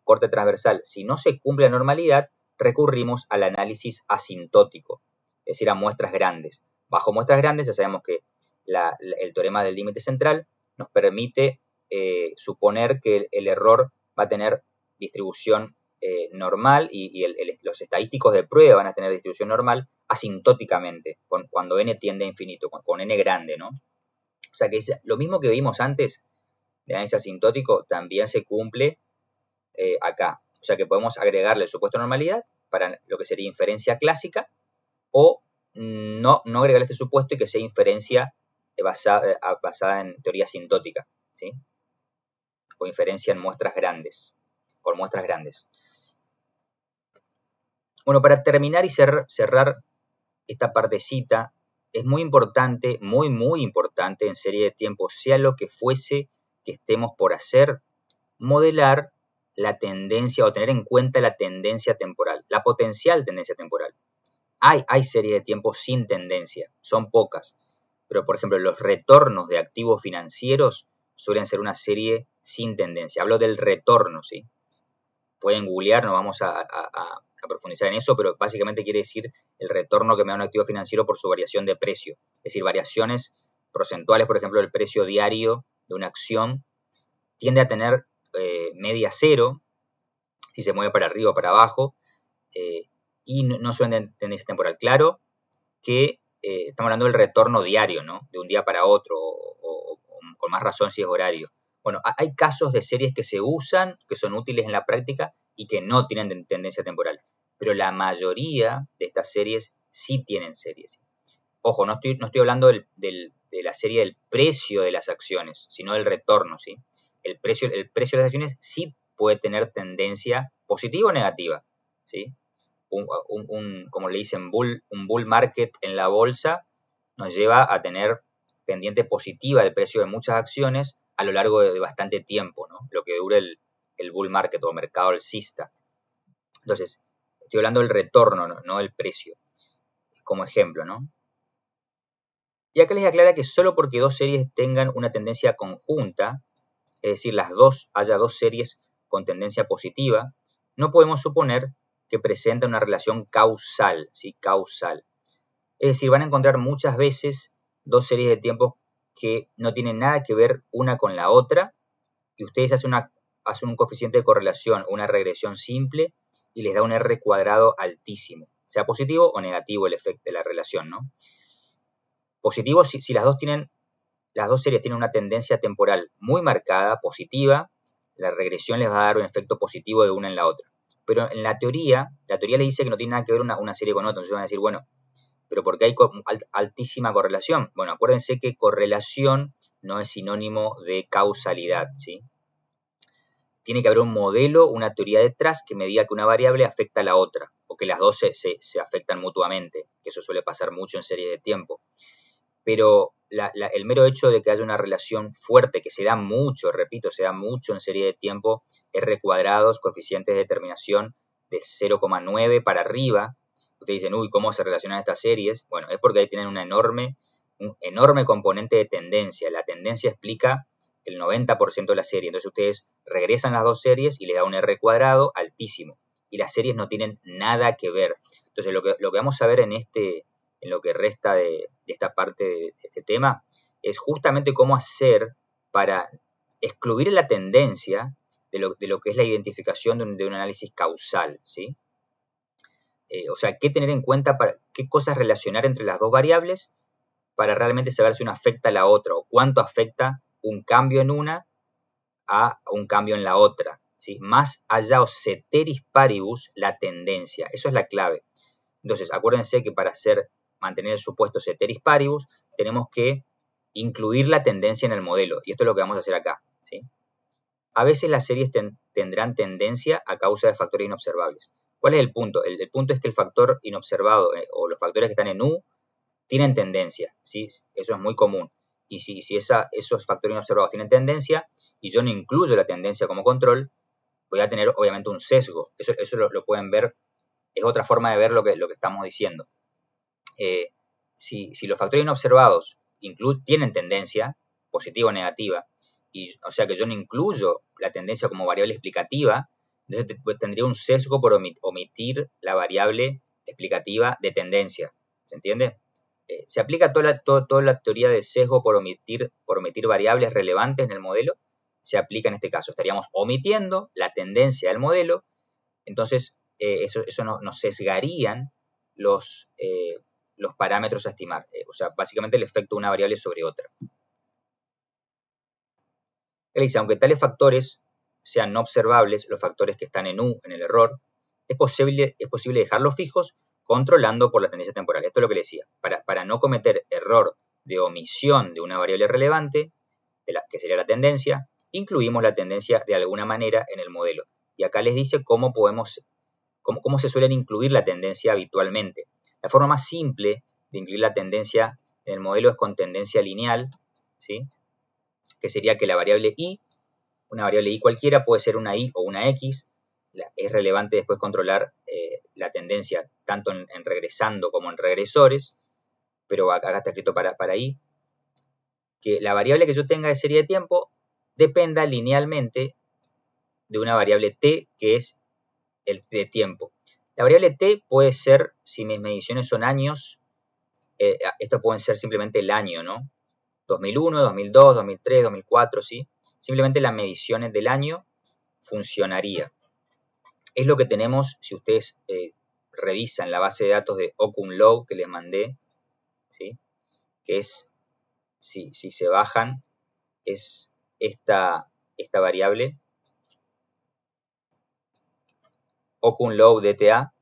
corte transversal, si no se cumple la normalidad, recurrimos al análisis asintótico, es decir, a muestras grandes. Bajo muestras grandes ya sabemos que el teorema del límite central nos permite suponer que el error va a tener distribución normal y los estadísticos de prueba van a tener distribución normal asintóticamente, cuando n tiende a infinito, con n grande, ¿no? O sea que es lo mismo que vimos antes de análisis asintótico, también se cumple acá. O sea que podemos agregarle el supuesto de normalidad para lo que sería inferencia clásica o no agregarle este supuesto y que sea inferencia basada en teoría asintótica, ¿sí? O inferencia en muestras grandes, por muestras grandes. Bueno, para terminar y cerrar esta partecita, es muy importante, muy importante en serie de tiempo, sea lo que fuese que estemos por hacer, modelar la tendencia o tener en cuenta la tendencia temporal, la potencial tendencia temporal. Hay series de tiempo sin tendencia, son pocas, pero por ejemplo los retornos de activos financieros suelen ser una serie sin tendencia. Hablo del retorno, ¿sí? Pueden googlear, no vamos a profundizar en eso, pero básicamente quiere decir el retorno que me da un activo financiero por su variación de precio. Es decir, variaciones porcentuales, por ejemplo, el precio diario de una acción tiende a tener media cero, si se mueve para arriba o para abajo, y no suelen tener temporal. Claro que estamos hablando del retorno diario, ¿no? De un día para otro, o con más razón si es horario. Bueno, hay casos de series que se usan, que son útiles en la práctica y que no tienen tendencia temporal. Pero la mayoría de estas series sí tienen series. Ojo, no estoy hablando de la serie del precio de las acciones, sino del retorno, ¿sí? El precio de las acciones sí puede tener tendencia positiva o negativa, ¿sí? Como le dicen, un bull market en la bolsa nos lleva a tener pendiente positiva del precio de muchas acciones a lo largo de bastante tiempo, ¿no? Lo que dura el bull market o mercado alcista. Entonces, estoy hablando del retorno, no del precio, como ejemplo, ¿no? Y acá les aclara que solo porque dos series tengan una tendencia conjunta, es decir, haya dos series con tendencia positiva, no podemos suponer que presentan una relación causal, ¿sí? Causal. Es decir, van a encontrar muchas veces dos series de tiempos que no tienen nada que ver una con la otra y ustedes hacen un coeficiente de correlación, una regresión simple y les da un R cuadrado altísimo, sea positivo o negativo el efecto de la relación, ¿no? Positivo si las dos series tienen una tendencia temporal muy marcada, positiva, la regresión les va a dar un efecto positivo de una en la otra. Pero en la teoría le dice que no tiene nada que ver una serie con otra. Entonces van a decir, bueno, pero ¿por qué hay altísima correlación? Bueno, acuérdense que correlación no es sinónimo de causalidad, ¿sí? Tiene que haber un modelo, una teoría detrás que me diga que una variable afecta a la otra, o que las dos se afectan mutuamente, que eso suele pasar mucho en serie de tiempo. Pero el mero hecho de que haya una relación fuerte, que se da mucho, repito, se da mucho en serie de tiempo, R cuadrados, coeficientes de determinación de 0,9 para arriba. Ustedes dicen, uy, ¿cómo se relacionan estas series? Bueno, es porque ahí tienen un enorme componente de tendencia. La tendencia explica el 90% de la serie. Entonces ustedes regresan las dos series y les da un R cuadrado altísimo. Y las series no tienen nada que ver. Entonces lo que vamos a ver en lo que resta de esta parte de este tema, es justamente cómo hacer para excluir la tendencia de lo que es la identificación de un análisis causal, ¿sí? O sea, qué tener en cuenta, qué cosas relacionar entre las dos variables para realmente saber si una afecta a la otra o cuánto afecta un cambio en una a un cambio en la otra, ¿sí? Más allá o ceteris paribus la tendencia, eso es la clave. Entonces, acuérdense que para mantener el supuesto ceteris paribus, tenemos que incluir la tendencia en el modelo. Y esto es lo que vamos a hacer acá, ¿sí? A veces las series tendrán tendencia a causa de factores inobservables. ¿Cuál es el punto? El punto es que el factor inobservado o los factores que están en U tienen tendencia, ¿sí? Eso es muy común. Y si esos factores inobservados tienen tendencia y yo no incluyo la tendencia como control, voy a tener obviamente un sesgo. Eso lo pueden ver es otra forma de ver lo que estamos diciendo. Si los factores inobservados tienen tendencia, positiva o negativa, o sea que yo no incluyo la tendencia como variable explicativa, entonces tendría un sesgo por omitir la variable explicativa de tendencia. ¿Se entiende? Se aplica toda la teoría de sesgo por omitir variables relevantes en el modelo. Se aplica en este caso. Estaríamos omitiendo la tendencia del modelo. Entonces, eso nos sesgarían los parámetros a estimar. O sea, básicamente el efecto de una variable sobre otra. Él dice, aunque tales factores sean no observables, los factores que están en U, en el error, es posible dejarlos fijos controlando por la tendencia temporal. Esto es lo que le decía. Para no cometer error de omisión de una variable relevante, que sería la tendencia, incluimos la tendencia de alguna manera en el modelo. Y acá les dice cómo se suelen incluir la tendencia habitualmente. La forma más simple de incluir la tendencia en el modelo es con tendencia lineal, ¿sí? Que sería que la variable y, una variable y cualquiera, puede ser una y o una x. Es relevante después controlar la tendencia tanto en regresando como en regresores, pero acá está escrito para y. Que la variable que yo tenga de serie de tiempo dependa linealmente de una variable t, que es el de tiempo. La variable t puede ser, si mis mediciones son años, esto pueden ser simplemente el año, ¿no? 2001, 2002, 2003, 2004, ¿sí? Simplemente las mediciones del año funcionaría. Es lo que tenemos, si ustedes revisan la base de datos de OpenLow que les mandé, ¿sí? Que es, si se bajan, es esta variable, OpenLow DTA.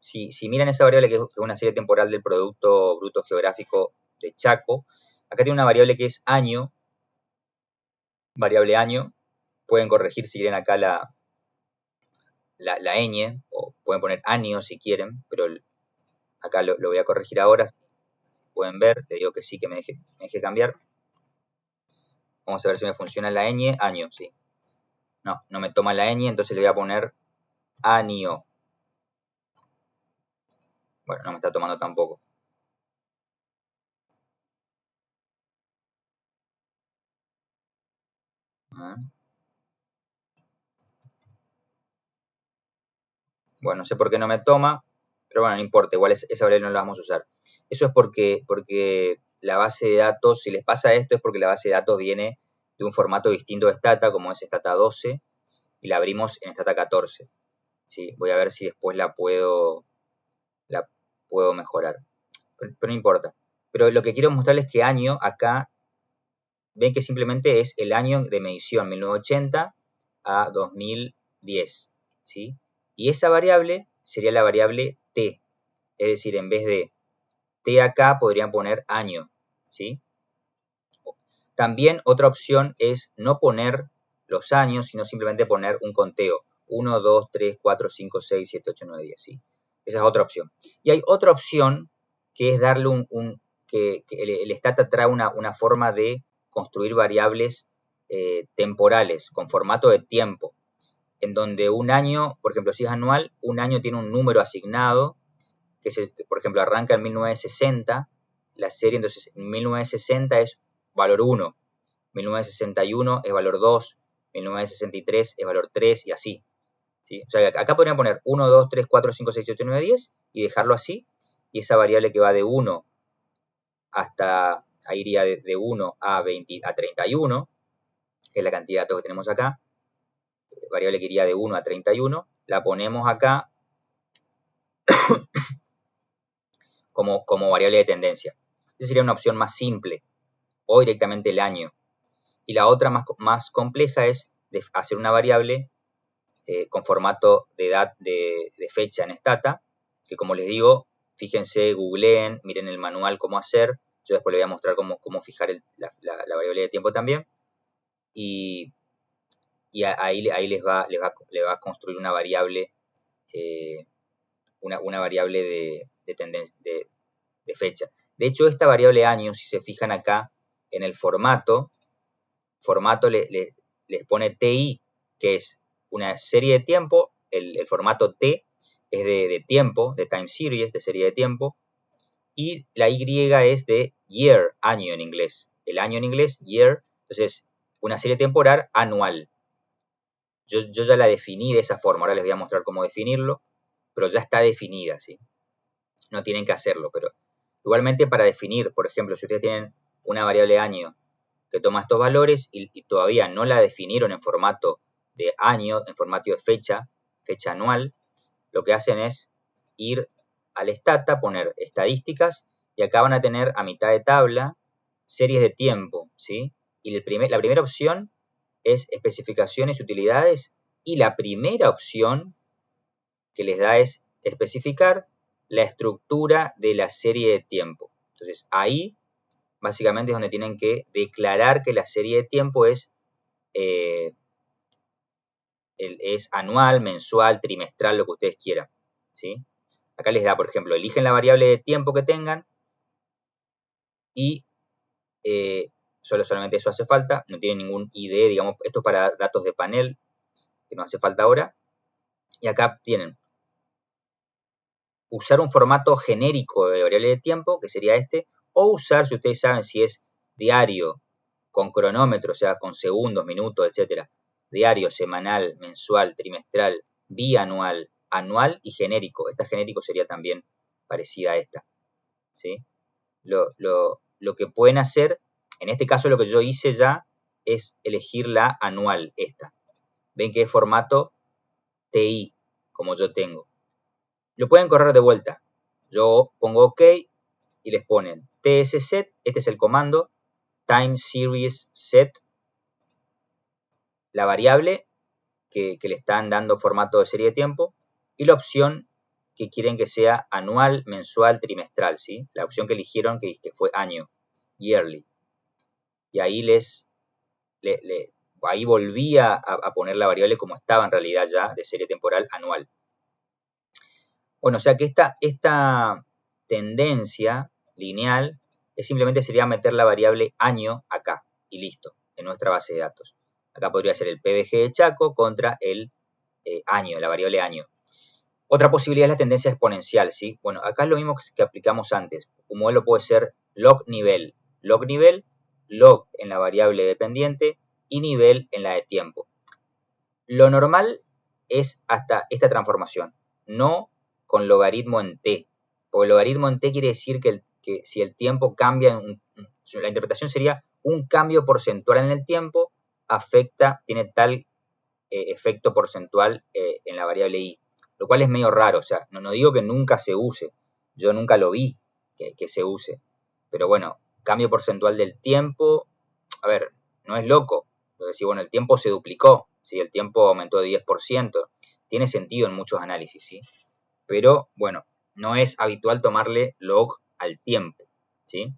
Si miran esa variable, que es una serie temporal del Producto Bruto Geográfico de Chaco, acá tiene una variable que es año, variable año. Pueden corregir si quieren acá la ñ, o pueden poner año si quieren, pero acá lo voy a corregir ahora. Pueden ver, le digo que sí, que me deje cambiar. Vamos a ver si me funciona la ñ, año, sí. No me toma la ñ, entonces le voy a poner año. Bueno, no me está tomando tampoco. Bueno, no sé por qué no me toma, pero bueno, no importa, igual esa variable no la vamos a usar. Eso es porque la base de datos, si les pasa esto, es porque la base de datos viene de un formato distinto de Stata, como es Stata 12, y la abrimos en Stata 14. ¿Sí? Voy a ver si después la puedo mejorar. Pero no importa. Pero lo que quiero mostrarles es que año, acá, ven que simplemente es el año de medición, 1980 a 2010. ¿Sí? Y esa variable sería la variable t. Es decir, en vez de t acá, podrían poner año. ¿Sí? También otra opción es no poner los años, sino simplemente poner un conteo. 1, 2, 3, 4, 5, 6, 7, 8, 9, 10. ¿Sí? Esa es otra opción. Y hay otra opción que es darle que el Stata trae una forma de construir variables temporales con formato de tiempo, en donde un año, por ejemplo, si es anual, un año tiene un número asignado, que por ejemplo arranca en 1960, la serie, entonces en 1960 es valor 1, 1961 es valor 2, 1963 es valor 3 y así. ¿Sí? O sea, acá podrían poner 1, 2, 3, 4, 5, 6, 7, 8, 9, 10 y dejarlo así, y esa variable que va de 1 hasta, ahí iría de 1 a 31, que es la cantidad de datos que tenemos acá, variable que iría de 1 a 31, la ponemos acá como variable de tendencia. Esa sería una opción más simple, o directamente el año. Y la otra más compleja es hacer una variable con formato de fecha en Stata, que como les digo, fíjense, googleen, miren el manual cómo hacer. Yo después les voy a mostrar cómo fijar la variable de tiempo también. Y ahí les va a construir una variable, una variable de tendencia, de fecha. De hecho, esta variable año, si se fijan acá en el formato les pone TI, que es una serie de tiempo, el formato T, es de tiempo, de time series, de serie de tiempo, y la Y es de year, año en inglés. El año en inglés, year, entonces una serie temporal anual. Yo ya la definí de esa forma, ahora les voy a mostrar cómo definirlo, pero ya está definida, ¿sí? No tienen que hacerlo, pero igualmente para definir, por ejemplo, si ustedes tienen una variable año que toma estos valores y todavía no la definieron en formato de año, en formato de fecha anual, lo que hacen es ir al stata, poner estadísticas y acá van a tener a mitad de tabla series de tiempo, ¿sí? Y la primera opción es especificaciones y utilidades y la primera opción que les da es especificar la estructura de la serie de tiempo. Entonces ahí básicamente es donde tienen que declarar que la serie de tiempo es anual, mensual, trimestral, lo que ustedes quieran, ¿sí? Acá les da, por ejemplo, eligen la variable de tiempo que tengan y solamente eso hace falta, no tiene ningún ID, digamos, esto es para datos de panel, que no hace falta ahora. Y acá tienen usar un formato genérico de variable de tiempo, que sería este, o usar, si ustedes saben si es diario, con cronómetro, o sea, con segundos, minutos, etcétera, diario, semanal, mensual, trimestral, bianual, anual y genérico. Esta genérico sería también parecida a esta, ¿sí? Lo que pueden hacer, en este caso lo que yo hice ya, es elegir la anual, esta. Ven que es formato TI, como yo tengo. Lo pueden correr de vuelta. Yo pongo OK y les ponen tsset, este es el comando, time series set, la variable que le están dando formato de serie de tiempo, y la opción que quieren que sea anual, mensual, trimestral, ¿sí? La opción que eligieron que fue año, yearly. Y ahí ahí volvía a poner la variable como estaba en realidad ya, de serie temporal anual. Bueno, o sea que esta tendencia lineal simplemente sería meter la variable año acá y listo, en nuestra base de datos. Acá podría ser el PBG de Chaco contra el año, la variable año. Otra posibilidad es la tendencia exponencial, ¿sí? Bueno, acá es lo mismo que aplicamos antes. Un modelo puede ser log nivel, log en la variable dependiente y nivel en la de tiempo. Lo normal es hasta esta transformación, no con logaritmo en t, porque logaritmo en t quiere decir que si el tiempo cambia, la interpretación sería un cambio porcentual en el tiempo tiene tal efecto porcentual en la variable y, lo cual es medio raro, o sea, no digo que nunca se use, yo nunca lo vi que se use, pero bueno, cambio porcentual del tiempo, a ver, no es loco, es decir, bueno, el tiempo se duplicó, ¿sí? El tiempo aumentó de 10%, tiene sentido en muchos análisis, ¿sí? Pero, bueno, no es habitual tomarle log al tiempo, ¿sí?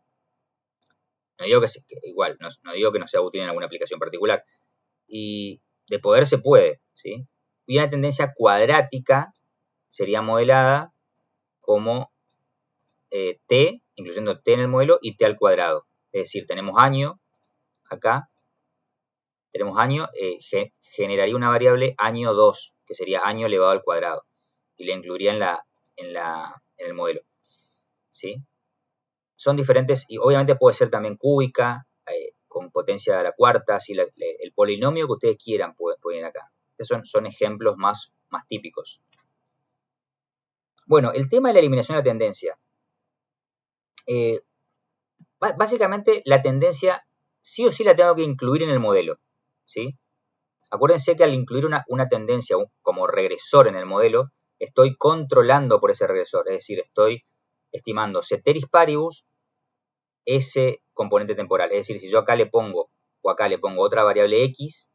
No digo igual, no digo que no sea útil en alguna aplicación particular, y de poder se puede, ¿sí? Y una tendencia cuadrática sería modelada como t, incluyendo t en el modelo, y t al cuadrado. Es decir, tenemos año acá, tenemos año, generaría una variable año 2, que sería año elevado al cuadrado, y la incluiría en el modelo, ¿sí? Son diferentes, y obviamente puede ser también cúbica, con potencia a la cuarta, ¿sí? El polinomio que ustedes quieran pueden ir acá. Estos son ejemplos más típicos. Bueno, el tema de la eliminación de la tendencia. Básicamente, la tendencia sí o sí la tengo que incluir en el modelo, ¿sí? Acuérdense que al incluir una tendencia como regresor en el modelo, estoy controlando por ese regresor, es decir, estoy estimando ceteris paribus ese componente temporal. Es decir, si yo acá le pongo otra variable x,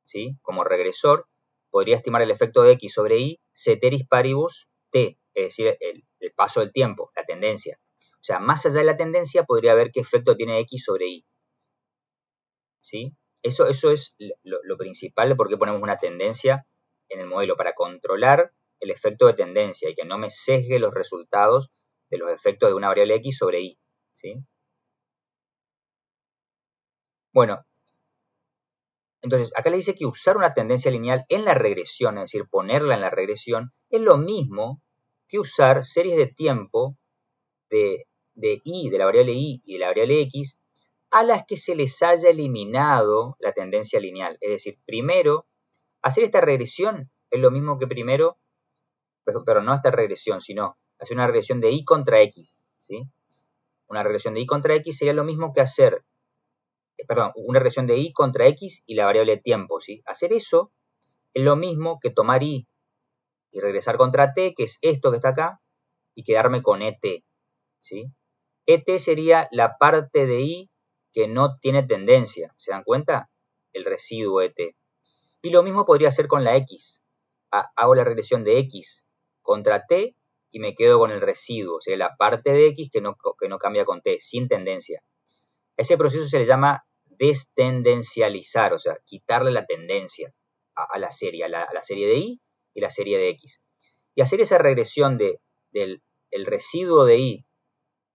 ¿sí? Como regresor, podría estimar el efecto de x sobre y ceteris paribus t, es decir, el paso del tiempo, la tendencia. O sea, más allá de la tendencia, podría ver qué efecto tiene x sobre y, ¿sí? Eso es lo principal de por qué ponemos una tendencia en el modelo, para controlar el efecto de tendencia y que no me sesgue los resultados de los efectos de una variable x sobre y, ¿sí? Bueno, Entonces, acá le dice que usar una tendencia lineal en la regresión, es decir, ponerla en la regresión, es lo mismo que usar series de tiempo de y, de la variable y de la variable x, a las que se les haya eliminado la tendencia lineal. Es decir, primero, hacer esta regresión es lo mismo que primero, pero no esta regresión, sino hacer una regresión de y contra x, ¿sí? Una regresión de y contra x sería lo mismo que hacer, una regresión de y contra x y la variable tiempo, ¿sí? Hacer eso es lo mismo que tomar y regresar contra t, que es esto que está acá, y quedarme con et, ¿sí? Et sería la parte de y que no tiene tendencia, ¿se dan cuenta? El residuo et. Y lo mismo podría hacer con la x. Hago la regresión de x contra t y me quedo con el residuo, sería la parte de x que no cambia con t, sin tendencia. Ese proceso se le llama destendencializar, o sea, quitarle la tendencia a la serie, a la serie de y la serie de x. Y hacer esa regresión del residuo de y,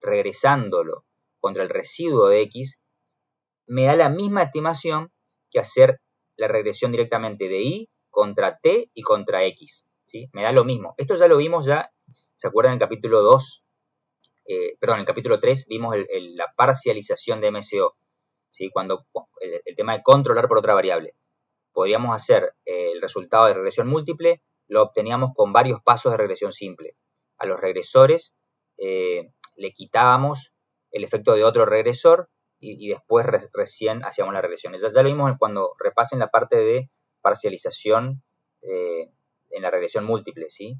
regresándolo contra el residuo de x, me da la misma estimación que hacer la regresión directamente de y contra t y contra x, ¿sí? Me da lo mismo. Esto ya lo vimos ya, ¿se acuerdan? En el capítulo 2, en el capítulo 3 vimos la parcialización de MCO, ¿sí? Cuando el tema de controlar por otra variable. Podríamos hacer el resultado de regresión múltiple, lo obteníamos con varios pasos de regresión simple. A los regresores le quitábamos el efecto de otro regresor y después recién hacíamos la regresión. Ya lo vimos cuando repasen la parte de parcialización en la regresión múltiple, ¿sí?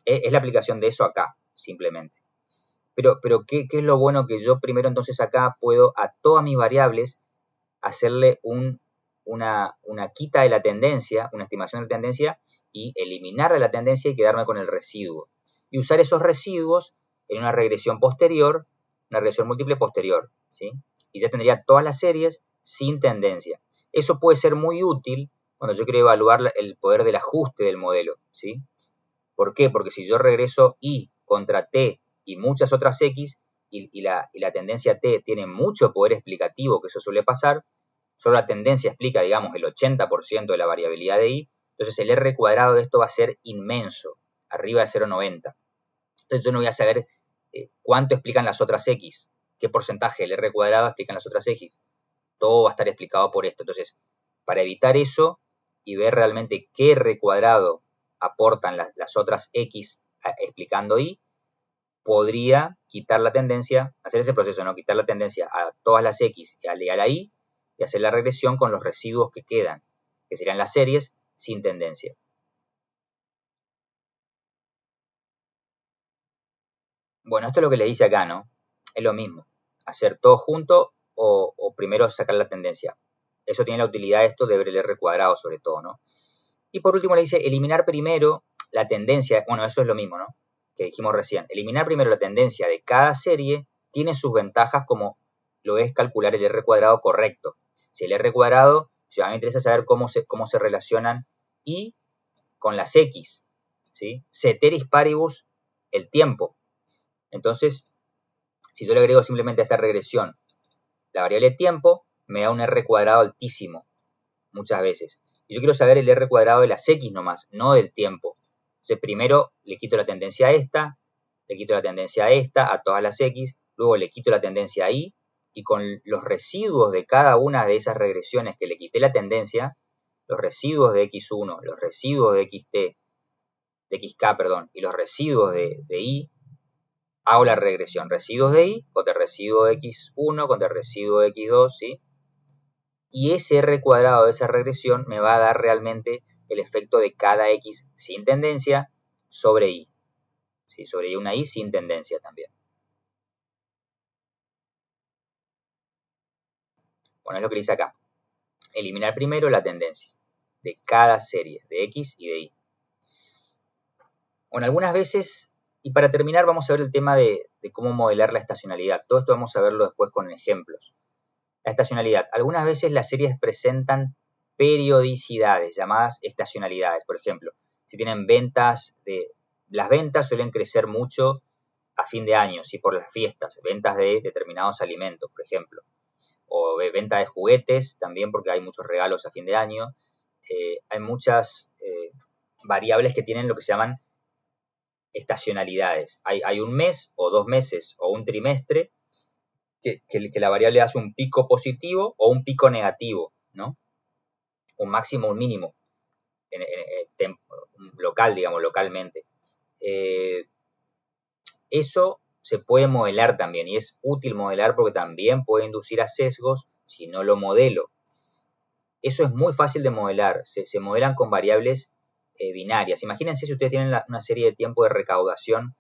Es la aplicación de eso acá, simplemente. Pero ¿qué es lo bueno? Que yo primero entonces acá puedo a todas mis variables hacerle una quita de la tendencia, una estimación de tendencia y eliminarle la tendencia y quedarme con el residuo. Y usar esos residuos en una regresión posterior, una regresión múltiple posterior, ¿sí? Y ya tendría todas las series sin tendencia. Eso puede ser muy útil cuando yo quiero evaluar el poder del ajuste del modelo, ¿sí? ¿Por qué? Porque si yo regreso y contra t y muchas otras x y la tendencia t tiene mucho poder explicativo, que eso suele pasar, solo la tendencia explica, digamos, el 80% de la variabilidad de y, entonces el R cuadrado de esto va a ser inmenso, arriba de 0,90. Entonces yo no voy a saber cuánto explican las otras x, qué porcentaje del R cuadrado explican las otras x. Todo va a estar explicado por esto. Entonces, para evitar eso y ver realmente qué R cuadrado aportan las otras x explicando y, podría quitar la tendencia, hacer ese proceso, ¿no? Quitar la tendencia a todas las x y a la y hacer la regresión con los residuos que quedan, que serían las series sin tendencia. Bueno, esto es lo que le dice acá, ¿no? Es lo mismo, hacer todo junto o primero sacar la tendencia. Eso tiene la utilidad esto de ver el R cuadrado sobre todo, ¿no? Y por último le dice eliminar primero la tendencia, bueno, eso es lo mismo, ¿no? Que dijimos recién. Eliminar primero la tendencia de cada serie tiene sus ventajas como lo es calcular el R cuadrado correcto. Si el R cuadrado, si a mí me interesa saber cómo se relacionan y con las X, ¿sí? Ceteris paribus el tiempo. Entonces, si yo le agrego simplemente a esta regresión la variable tiempo, me da un R cuadrado altísimo, muchas veces. Y yo quiero saber el R cuadrado de las X nomás, no del tiempo. Entonces, primero le quito la tendencia a esta, le quito la tendencia a esta, a todas las X, luego le quito la tendencia a Y, y con los residuos de cada una de esas regresiones que le quité la tendencia, los residuos de X1, los residuos de de XK, perdón, y los residuos de Y, hago la regresión. Residuos de Y contra el residuo de X1 contra el residuo de X2, ¿sí? Y ese R cuadrado de esa regresión me va a dar realmente el efecto de cada X sin tendencia sobre Y. ¿Sí? Sobre una Y sin tendencia también. Bueno, es lo que dice acá. Eliminar primero la tendencia de cada serie de X y de Y. Bueno, algunas veces, y para terminar vamos a ver el tema de cómo modelar la estacionalidad. Todo esto vamos a verlo después con ejemplos. La estacionalidad. Algunas veces las series presentan periodicidades llamadas estacionalidades. Por ejemplo, si tienen las ventas suelen crecer mucho a fin de año, ¿sí? Por las fiestas, ventas de determinados alimentos, por ejemplo. o venta de juguetes también porque hay muchos regalos a fin de año. Hay muchas variables que tienen lo que se llaman estacionalidades. Hay un mes o 2 meses o un trimestre que la variable hace un pico positivo o un pico negativo, ¿no? Un máximo o un mínimo, local, digamos, localmente. Eso se puede modelar también y es útil modelar porque también puede inducir a sesgos si no lo modelo. Eso es muy fácil de modelar, se modelan con variables binarias. Imagínense si ustedes tienen una serie de tiempo de recaudación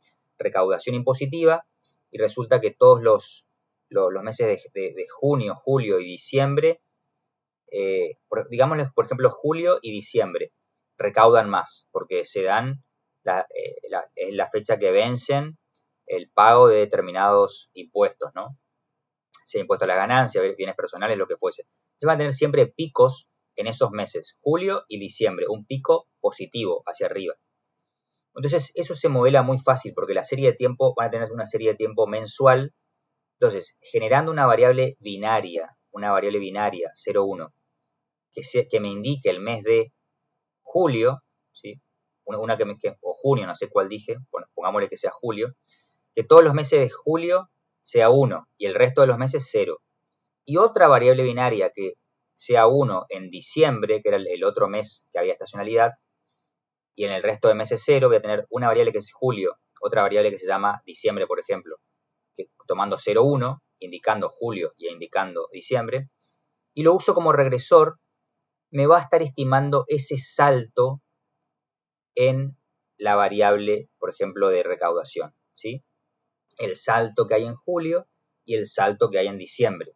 impositiva, y resulta que todos los meses de junio, julio y diciembre, digámosles por ejemplo julio y diciembre, recaudan más, porque se dan, es la fecha que vencen el pago de determinados impuestos, ¿no? Sea impuesto a la ganancia, bienes personales, lo que fuese. Se van a tener siempre picos en esos meses, julio y diciembre, un pico positivo hacia arriba. Entonces, eso se modela muy fácil porque la serie de tiempo, van a tener una serie de tiempo mensual. Entonces, generando una variable binaria 0, 1, que me indique el mes de julio, ¿sí? O junio, no sé cuál dije, bueno, pongámosle que sea julio, que todos los meses de julio sea 1 y el resto de los meses 0. Y otra variable binaria que sea 1 en diciembre, que era el otro mes que había estacionalidad, y en el resto de meses 0 voy a tener una variable que es julio, otra variable que se llama diciembre, por ejemplo, que tomando 0, 1, indicando julio y indicando diciembre, y lo uso como regresor, me va a estar estimando ese salto en la variable, por ejemplo, de recaudación, ¿sí? El salto que hay en julio y el salto que hay en diciembre.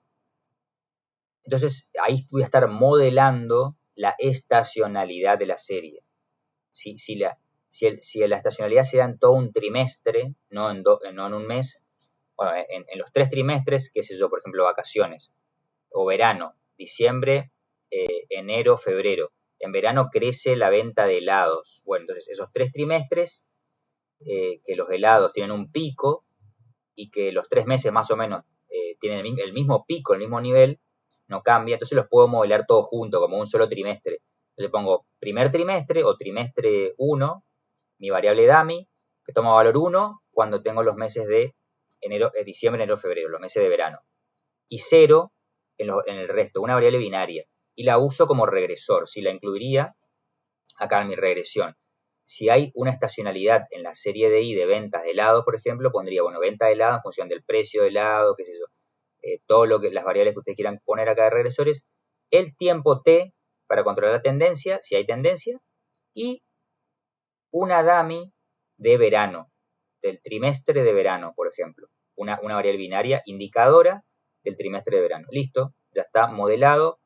Entonces, ahí voy a estar modelando la estacionalidad de la serie. Si la estacionalidad se da en todo un trimestre, no en un mes, bueno, en los 3 trimestres, qué sé yo, por ejemplo, vacaciones, o verano, diciembre, enero, febrero. En verano crece la venta de helados. Bueno, entonces esos 3 trimestres, que los helados tienen un pico y que los 3 meses más o menos tienen el mismo pico, el mismo nivel, no cambia, entonces los puedo modelar todos juntos, como un solo trimestre. Entonces pongo primer trimestre o trimestre 1, mi variable dummy, que toma valor 1 cuando tengo los meses de diciembre, enero, febrero, los meses de verano. Y 0 en el resto, una variable binaria. Y la uso como regresor, si la incluiría acá en mi regresión. Si hay una estacionalidad en la serie de I de ventas de helado, por ejemplo, pondría, bueno, venta de helado en función del precio de helado, qué sé yo, todo lo que, las variables que ustedes quieran poner acá de regresores, el tiempo T para controlar la tendencia, si hay tendencia, y una dummy de verano, del trimestre de verano, por ejemplo, una variable binaria indicadora del trimestre de verano. Listo, ya está modelado,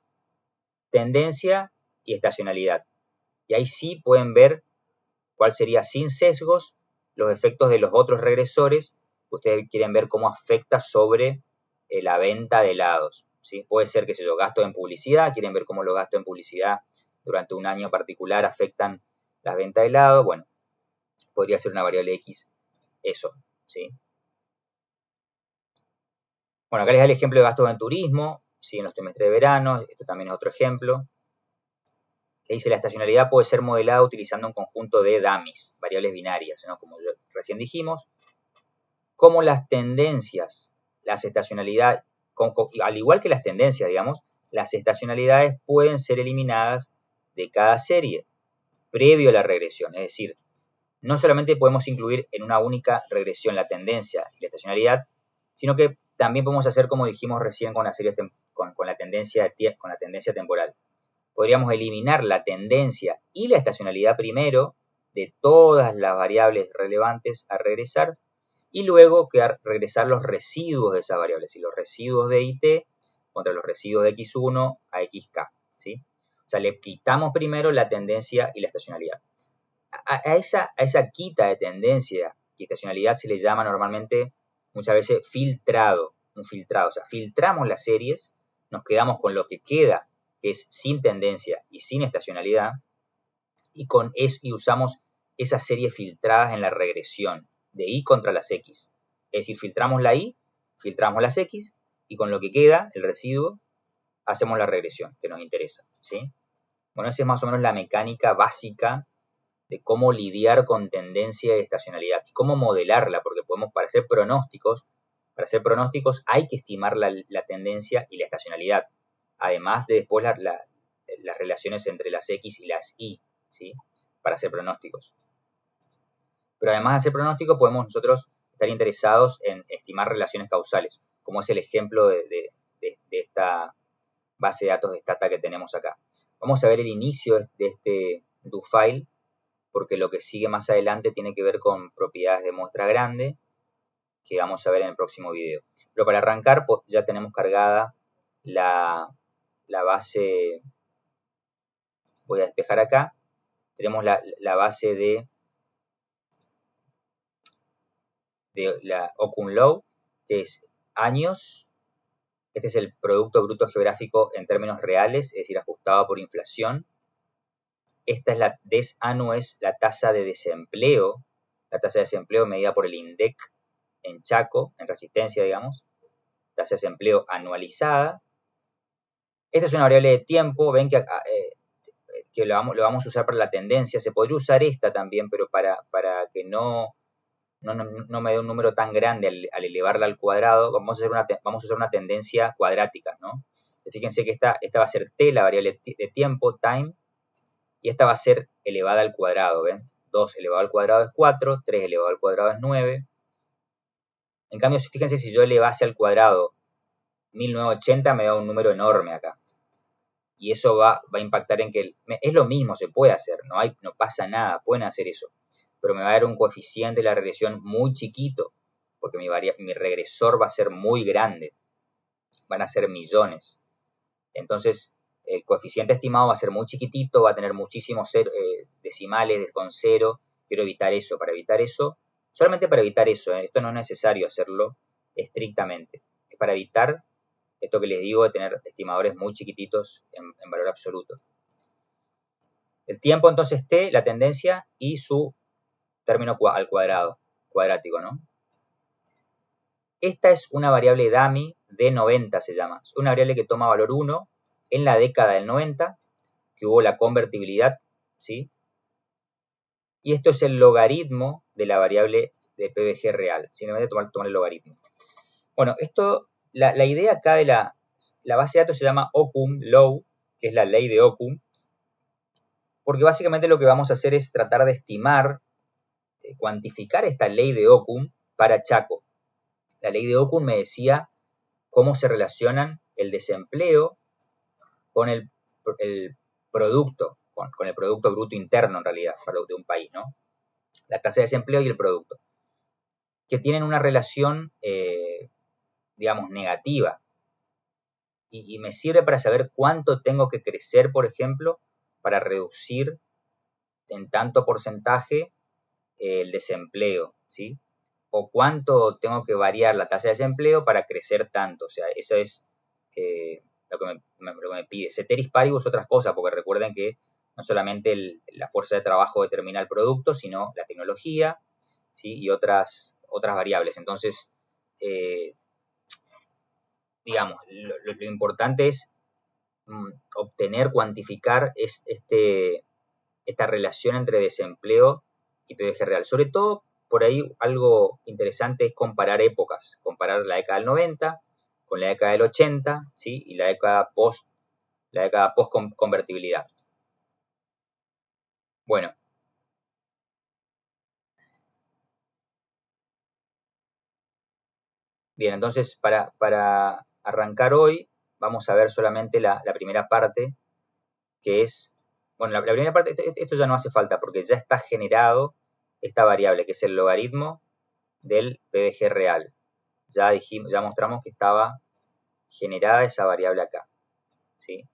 tendencia y estacionalidad. Y ahí sí pueden ver cuál sería sin sesgos los efectos de los otros regresores que ustedes quieren ver cómo afecta sobre la venta de helados, ¿sí? Puede ser que se yo gasto en publicidad, quieren ver cómo los gastos en publicidad durante un año particular afectan las ventas de helado, bueno, podría ser una variable X eso, ¿sí? Bueno, acá les da el ejemplo de gastos en turismo, ¿sí? En los trimestres de verano, esto también es otro ejemplo. Le dice la estacionalidad puede ser modelada utilizando un conjunto de dummies, variables binarias, ¿no? Como recién dijimos, como las tendencias, las estacionalidades, al igual que las tendencias, digamos, las estacionalidades pueden ser eliminadas de cada serie previo a la regresión. Es decir, no solamente podemos incluir en una única regresión la tendencia y la estacionalidad, sino que también podemos hacer como dijimos recién con la serie con la tendencia temporal. Podríamos eliminar la tendencia y la estacionalidad primero de todas las variables relevantes a regresar y luego regresar los residuos de esas variables, y los residuos de IT contra los residuos de X1 a XK, ¿sí? O sea, le quitamos primero la tendencia y la estacionalidad. A esa quita de tendencia y estacionalidad se le llama normalmente, muchas veces, filtrado, un filtrado. O sea, filtramos las series, nos quedamos con lo que queda, que es sin tendencia y sin estacionalidad, y usamos esas series filtradas en la regresión de Y contra las X. Es decir, filtramos la Y, filtramos las X y con lo que queda, el residuo, hacemos la regresión que nos interesa, ¿sí? Bueno, esa es más o menos la mecánica básica de cómo lidiar con tendencia y estacionalidad y cómo modelarla, porque para hacer pronósticos hay que estimar la tendencia y la estacionalidad, además de después las relaciones entre las X y las Y, ¿sí? Para hacer pronósticos. Pero además de hacer pronósticos, podemos nosotros estar interesados en estimar relaciones causales, como es el ejemplo de esta base de datos de Stata que tenemos acá. Vamos a ver el inicio de este doFile, porque lo que sigue más adelante tiene que ver con propiedades de muestra grande, que vamos a ver en el próximo video. Pero para arrancar, pues ya tenemos cargada la base, voy a despejar acá, tenemos la base de la OCUM-LOW, que es años. Este es el Producto Bruto Geográfico en términos reales, es decir, ajustado por inflación. Esta es la DES-ANU, es la tasa de desempleo medida por el INDEC en Chaco, en Resistencia, digamos. Tasa de desempleo anualizada. Esta es una variable de tiempo, ven que lo vamos a usar para la tendencia. Se podría usar esta también, pero para que no me dé un número tan grande al elevarla al cuadrado, vamos a usar una tendencia cuadrática, ¿no? Fíjense que esta va a ser t, la variable de tiempo, time, y esta va a ser elevada al cuadrado, ¿ven? 2 elevado al cuadrado es 4, 3 elevado al cuadrado es 9. En cambio, fíjense, si yo elevase al cuadrado 1980, me da un número enorme acá. Y eso va a impactar en que es lo mismo, se puede hacer, no pasa nada, pueden hacer eso. Pero me va a dar un coeficiente de la regresión muy chiquito, porque mi regresor va a ser muy grande, van a ser millones. Entonces, el coeficiente estimado va a ser muy chiquitito, va a tener muchísimos decimales con cero. Quiero evitar eso. Para evitar eso, solamente para evitar eso, esto no es necesario hacerlo estrictamente. Es para evitar esto que les digo de tener estimadores muy chiquititos en valor absoluto. El tiempo entonces t, la tendencia y su término al cuadrado, cuadrático, ¿no? Esta es una variable dummy de 90 se llama. Es una variable que toma valor 1 en la década del 90, que hubo la convertibilidad, ¿sí? Y esto es el logaritmo de la variable de PBG real. Simplemente tomar el logaritmo. Bueno, la idea acá de la base de datos se llama OCUM-LOW, que es la ley de OCUM, porque básicamente lo que vamos a hacer es tratar de estimar, cuantificar esta ley de OCUM para Chaco. La ley de OCUM me decía cómo se relacionan el desempleo con el producto, con el Producto Bruto Interno en realidad, de un país, ¿no? La tasa de desempleo y el producto, que tienen una relación, digamos, negativa. Y me sirve para saber cuánto tengo que crecer, por ejemplo, para reducir en tanto porcentaje el desempleo, ¿sí? O cuánto tengo que variar la tasa de desempleo para crecer tanto. O sea, eso es lo que me pide. Ceteris paribus otras cosas, porque recuerden que no solamente la fuerza de trabajo determina el producto, sino la tecnología, ¿sí? Y otras variables. Entonces, digamos, lo importante es obtener, cuantificar esta relación entre desempleo y PBG real. Sobre todo, por ahí algo interesante es comparar épocas, comparar la década del 90 con la década del 80, ¿sí? Y la década post convertibilidad. Bueno. Bien, entonces para arrancar hoy vamos a ver solamente la primera parte, que es, bueno, la primera parte, esto ya no hace falta porque ya está generado esta variable, que es el logaritmo del PBG real. Ya mostramos que estaba generada esa variable acá, ¿sí?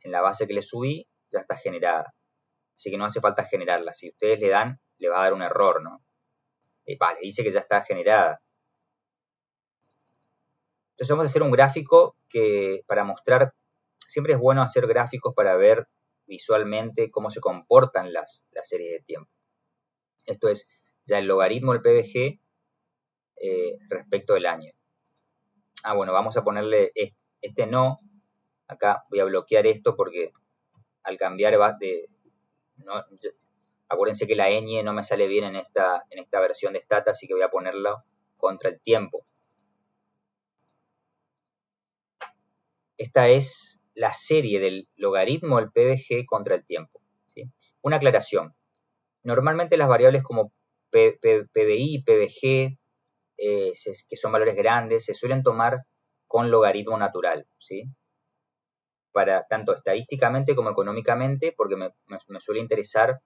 En la base que le subí ya está generada, así que no hace falta generarla. Si ustedes le dan, le va a dar un error, ¿no? Vale, dice que ya está generada. Entonces vamos a hacer un gráfico que para mostrar, siempre es bueno hacer gráficos para ver visualmente cómo se comportan las series de tiempo. Esto es ya el logaritmo del PBG respecto del año. Bueno, vamos a ponerle este no. Acá voy a bloquear esto porque al cambiar no, acuérdense que la ñ no me sale bien en esta versión de Stata, así que voy a ponerlo contra el tiempo. Esta es la serie del logaritmo del PBG contra el tiempo, ¿sí? Una aclaración. Normalmente las variables como PBI, PBG, que son valores grandes, se suelen tomar con logaritmo natural, ¿sí? Para tanto estadísticamente como económicamente, porque me suele interesar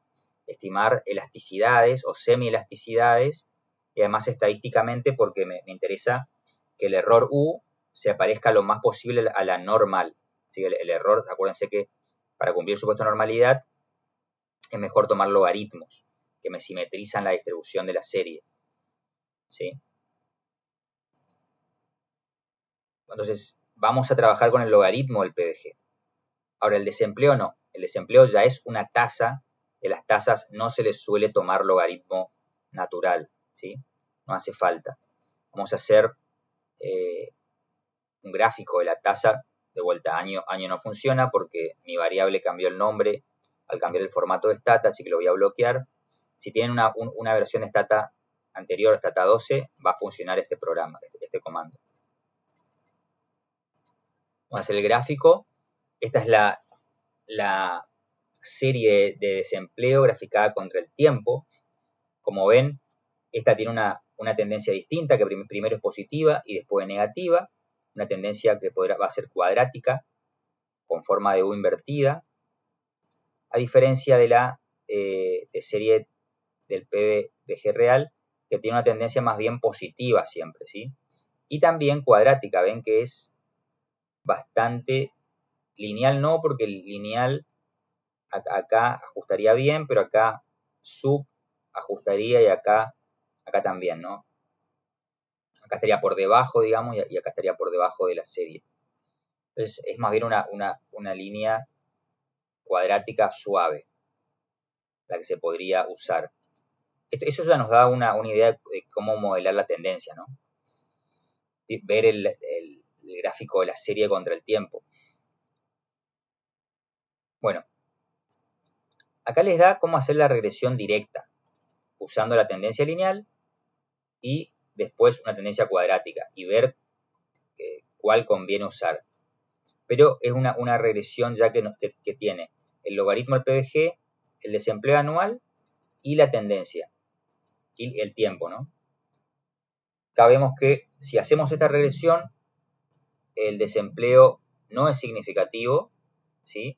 estimar elasticidades o semi-elasticidades, y además estadísticamente porque me interesa que el error U se parezca lo más posible a la normal. ¿Sí? El error, acuérdense que para cumplir el supuesto de normalidad es mejor tomar logaritmos que me simetrizan la distribución de la serie. ¿Sí? Entonces, vamos a trabajar con el logaritmo del PBG. Ahora, el desempleo no. El desempleo ya es una tasa. De las tasas no se les suele tomar logaritmo natural, ¿sí? No hace falta. Vamos a hacer un gráfico de la tasa. De vuelta, año no funciona porque mi variable cambió el nombre al cambiar el formato de Stata, así que lo voy a bloquear. Si tienen una versión de Stata anterior, Stata 12, va a funcionar este programa, este comando. Vamos a hacer el gráfico. Esta es la serie de desempleo graficada contra el tiempo. Como ven, esta tiene una tendencia distinta, que primero es positiva y después negativa. Una tendencia que va a ser cuadrática, con forma de U invertida, a diferencia de la de serie del PBG real, que tiene una tendencia más bien positiva siempre, ¿sí? Y también cuadrática, ven que es bastante lineal, no, porque el lineal acá ajustaría bien, pero acá sub ajustaría y acá también, ¿no? Acá estaría por debajo, digamos, y acá estaría por debajo de la serie. Entonces es más bien una línea cuadrática suave, la que se podría usar. Eso ya nos da una idea de cómo modelar la tendencia, ¿no? Ver el gráfico de la serie contra el tiempo. Bueno, acá les da cómo hacer la regresión directa, usando la tendencia lineal y después una tendencia cuadrática, y ver cuál conviene usar. Pero es una regresión ya que tiene el logaritmo del PBG, el desempleo anual y la tendencia, y el tiempo, ¿no? Acá vemos que si hacemos esta regresión, el desempleo no es significativo, ¿sí?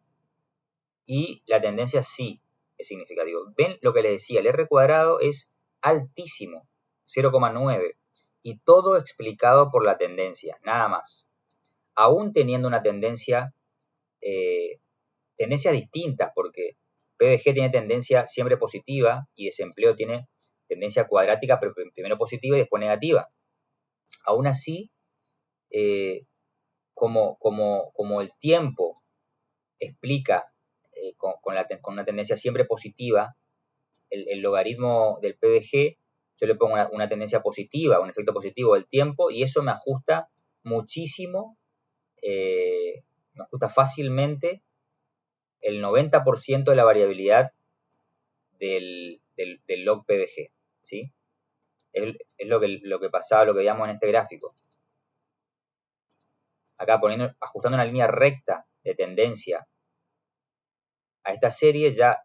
Y la tendencia sí es significativo. ¿Ven lo que les decía? El R cuadrado es altísimo, 0,9, y todo explicado por la tendencia, nada más. Aún teniendo una tendencias distintas, porque PBG tiene tendencia siempre positiva y desempleo tiene tendencia cuadrática, pero primero positiva y después negativa. Aún así, como el tiempo explica con una tendencia siempre positiva, el logaritmo del PBG, yo le pongo una tendencia positiva, un efecto positivo del tiempo, y eso me ajusta muchísimo, me ajusta fácilmente el 90% de la variabilidad del log PBG, ¿sí? Es lo que pasaba, lo que veíamos en este gráfico. Acá ajustando una línea recta de tendencia a esta serie ya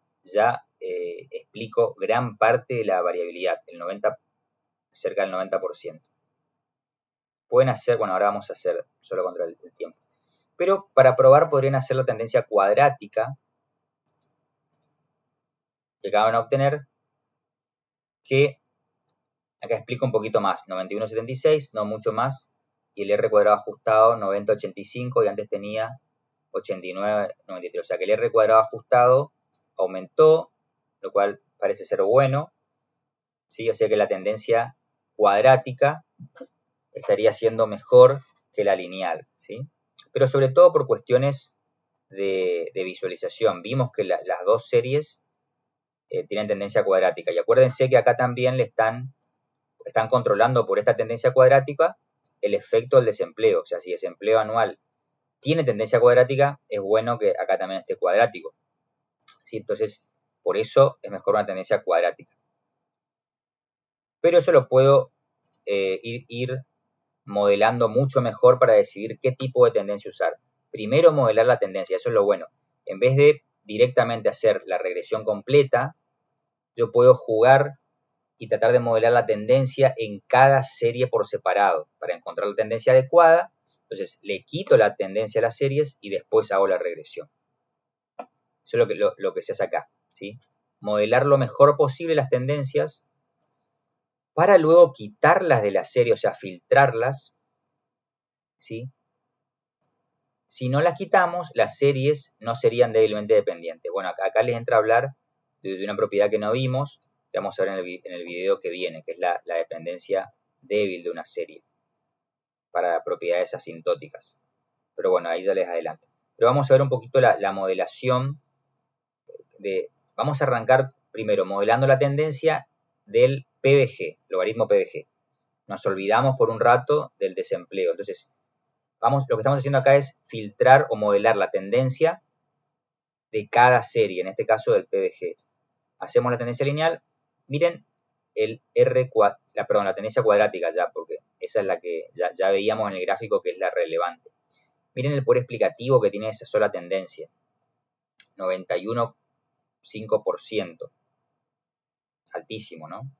explico gran parte de la variabilidad, cerca del 90%. Pueden hacer, bueno, ahora vamos a hacer solo contra el tiempo. Pero para probar podrían hacer la tendencia cuadrática que acaban de obtener, que acá explico un poquito más, 91,76, no mucho más, y el R cuadrado ajustado 90,85 y antes tenía 89,93. O sea que el R cuadrado ajustado aumentó, lo cual parece ser bueno, ¿sí? O sea que la tendencia cuadrática estaría siendo mejor que la lineal, ¿sí? Pero sobre todo por cuestiones de visualización. Vimos que las dos series tienen tendencia cuadrática. Y acuérdense que acá también están controlando por esta tendencia cuadrática el efecto del desempleo. O sea, si desempleo anual tiene tendencia cuadrática, es bueno que acá también esté cuadrático. ¿Sí? Entonces, por eso es mejor una tendencia cuadrática. Pero eso lo puedo ir modelando mucho mejor para decidir qué tipo de tendencia usar. Primero modelar la tendencia, eso es lo bueno. En vez de directamente hacer la regresión completa, yo puedo jugar y tratar de modelar la tendencia en cada serie por separado para encontrar la tendencia adecuada. Entonces le quito la tendencia a las series y después hago la regresión. Eso es lo que se hace acá, ¿sí? Modelar lo mejor posible las tendencias para luego quitarlas de la serie, o sea, filtrarlas, ¿sí? Si no las quitamos, las series no serían débilmente dependientes. Bueno, acá les entra a hablar de una propiedad que no vimos, que vamos a ver en el video que viene, que es la dependencia débil de una serie para propiedades asintóticas. Pero bueno, ahí ya les adelanto. Pero vamos a ver un poquito la modelación vamos a arrancar primero modelando la tendencia del PVG, logaritmo PVG. Nos olvidamos por un rato del desempleo. Entonces, lo que estamos haciendo acá es filtrar o modelar la tendencia de cada serie, en este caso del PVG. Hacemos la tendencia lineal. Miren la tendencia cuadrática ya, porque esa es la que ya veíamos en el gráfico que es la relevante. Miren el poder explicativo que tiene esa sola tendencia. 91,5%. Altísimo, ¿no?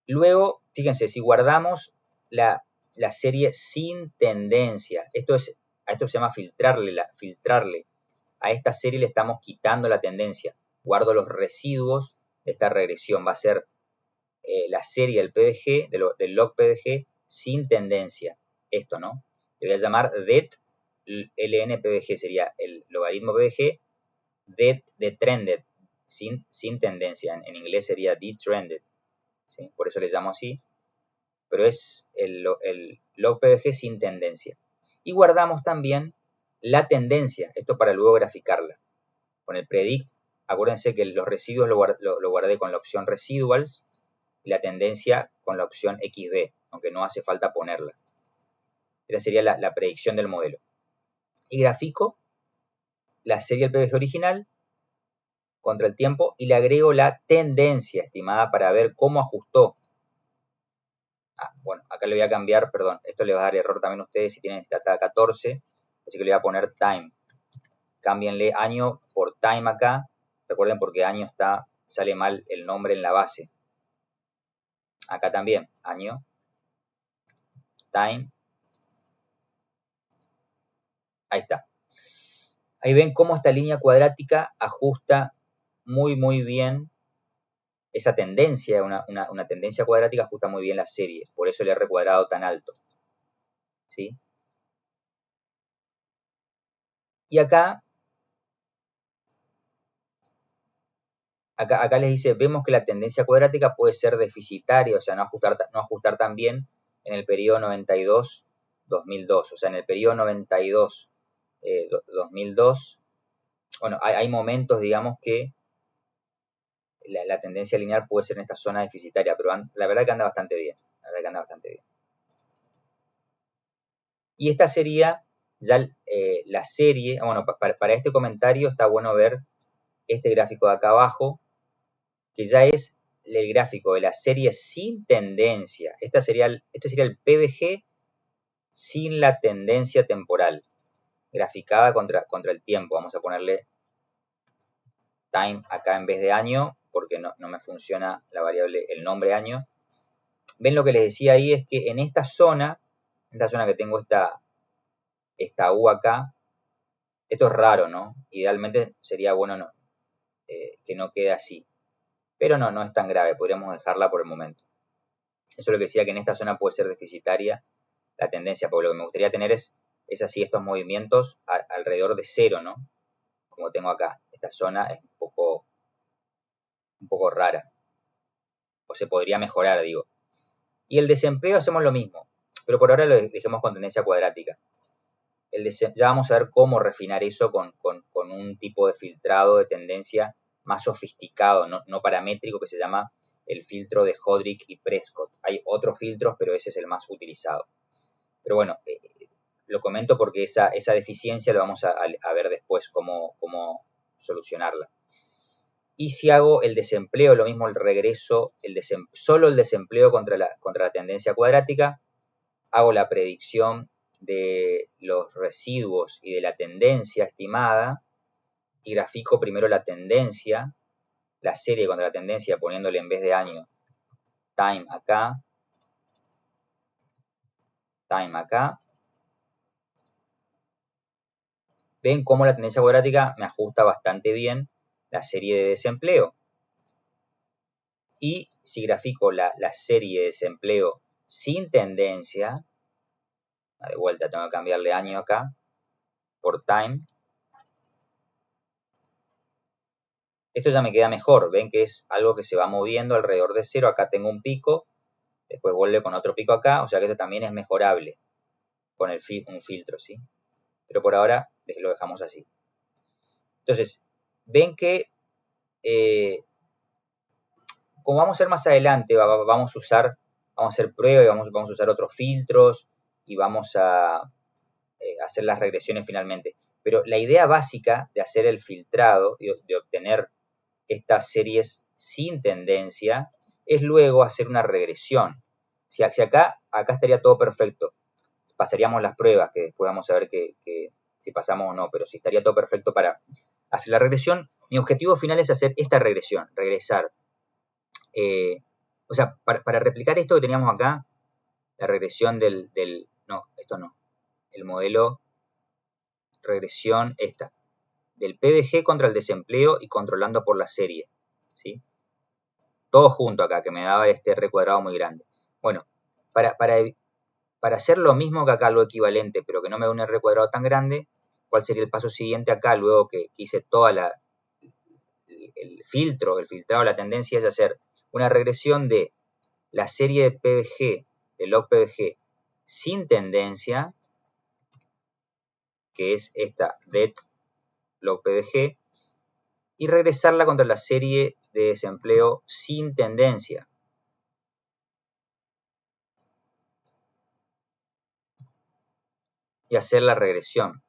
Luego, fíjense, si guardamos la serie sin tendencia, a esto se llama filtrarle. A esta serie le estamos quitando la tendencia. Guardo los residuos de esta regresión. Va a ser la serie del PVG, del log PVG, sin tendencia. Esto, ¿no? Le voy a llamar det ln PVG, sería el logaritmo PVG det de trended, sin tendencia. En inglés sería detrended. ¿Sí? Por eso le llamo así, pero es el log PVG sin tendencia. Y guardamos también la tendencia, esto para luego graficarla. Con el predict, acuérdense que los residuos lo guardé con la opción residuals y la tendencia con la opción XB, aunque no hace falta ponerla. Esa sería la predicción del modelo. Y grafico la serie del PVG original contra el tiempo y le agrego la tendencia estimada para ver cómo ajustó. Bueno, acá le voy a cambiar, perdón, esto le va a dar error también a ustedes si tienen data 14, así que le voy a poner time. Cámbienle año por time acá, recuerden porque año sale mal el nombre en la base. Acá también, año, time, ahí está. Ahí ven cómo esta línea cuadrática ajusta muy bien esa tendencia, una tendencia cuadrática ajusta muy bien la serie, por eso el R cuadrado tan alto. ¿Sí? Y acá les dice, vemos que la tendencia cuadrática puede ser deficitaria, o sea, no ajustar tan bien en el periodo 92-2002. O sea, en el periodo 92-2002, bueno, hay momentos, digamos, que la tendencia lineal puede ser en esta zona deficitaria, pero la verdad que anda bastante bien. Y esta sería ya la serie, bueno, para este comentario está bueno ver este gráfico de acá abajo, que ya es el gráfico de la serie sin tendencia. Este sería el PVG sin la tendencia temporal, graficada contra el tiempo. Vamos a ponerle time acá en vez de año, porque no me funciona la variable, el nombre año. Ven lo que les decía ahí, es que en esta zona que tengo esta U acá, esto es raro, ¿no? Idealmente sería bueno que no quede así. Pero no es tan grave, podríamos dejarla por el momento. Eso es lo que decía, que en esta zona puede ser deficitaria la tendencia, porque lo que me gustaría tener es así estos movimientos alrededor de cero, ¿no? Como tengo acá. Esta zona es un poco rara. O se podría mejorar, digo. Y el desempleo hacemos lo mismo, pero por ahora lo dejemos con tendencia cuadrática. Ya vamos a ver cómo refinar eso con un tipo de filtrado de tendencia más sofisticado, no paramétrico, que se llama el filtro de Hodrick y Prescott. Hay otros filtros, pero ese es el más utilizado. Pero bueno, lo comento porque esa deficiencia lo vamos a ver después cómo solucionarla. Y si hago el desempleo, lo mismo el regreso, solo el desempleo contra la tendencia cuadrática, hago la predicción de los residuos y de la tendencia estimada y grafico primero la tendencia, la serie contra la tendencia poniéndole en vez de año time acá, time acá. Ven cómo la tendencia cuadrática me ajusta bastante bien la serie de desempleo. Y si grafico la serie de desempleo sin tendencia, de vuelta tengo que cambiarle año acá, por time, esto ya me queda mejor. Ven que es algo que se va moviendo alrededor de cero. Acá tengo un pico, después vuelve con otro pico acá, o sea que esto también es mejorable con un filtro, ¿sí? Pero por ahora lo dejamos así. Entonces, ven que como vamos a hacer más adelante, vamos a hacer pruebas, vamos a usar otros filtros y vamos a hacer las regresiones finalmente. Pero la idea básica de hacer el filtrado y de obtener estas series sin tendencia es luego hacer una regresión. Si acá estaría todo perfecto, pasaríamos las pruebas, que después vamos a ver si pasamos o no, pero si estaría todo perfecto para hacer la regresión, mi objetivo final es hacer esta regresión, regresar. O sea, para replicar esto que teníamos acá, la regresión no, esto no, el modelo regresión esta, del PDG contra el desempleo y controlando por la serie, ¿sí? Todo junto acá, que me daba este recuadrado muy grande. Bueno, para hacer lo mismo que acá, lo equivalente, pero que no me dé un recuadrado tan grande, ¿cuál sería el paso siguiente acá? Luego que hice toda el filtrado, la tendencia es hacer una regresión de la serie de PVG, de log PVG, sin tendencia, que es esta det log PVG, y regresarla contra la serie de desempleo sin tendencia. Y hacer la regresión.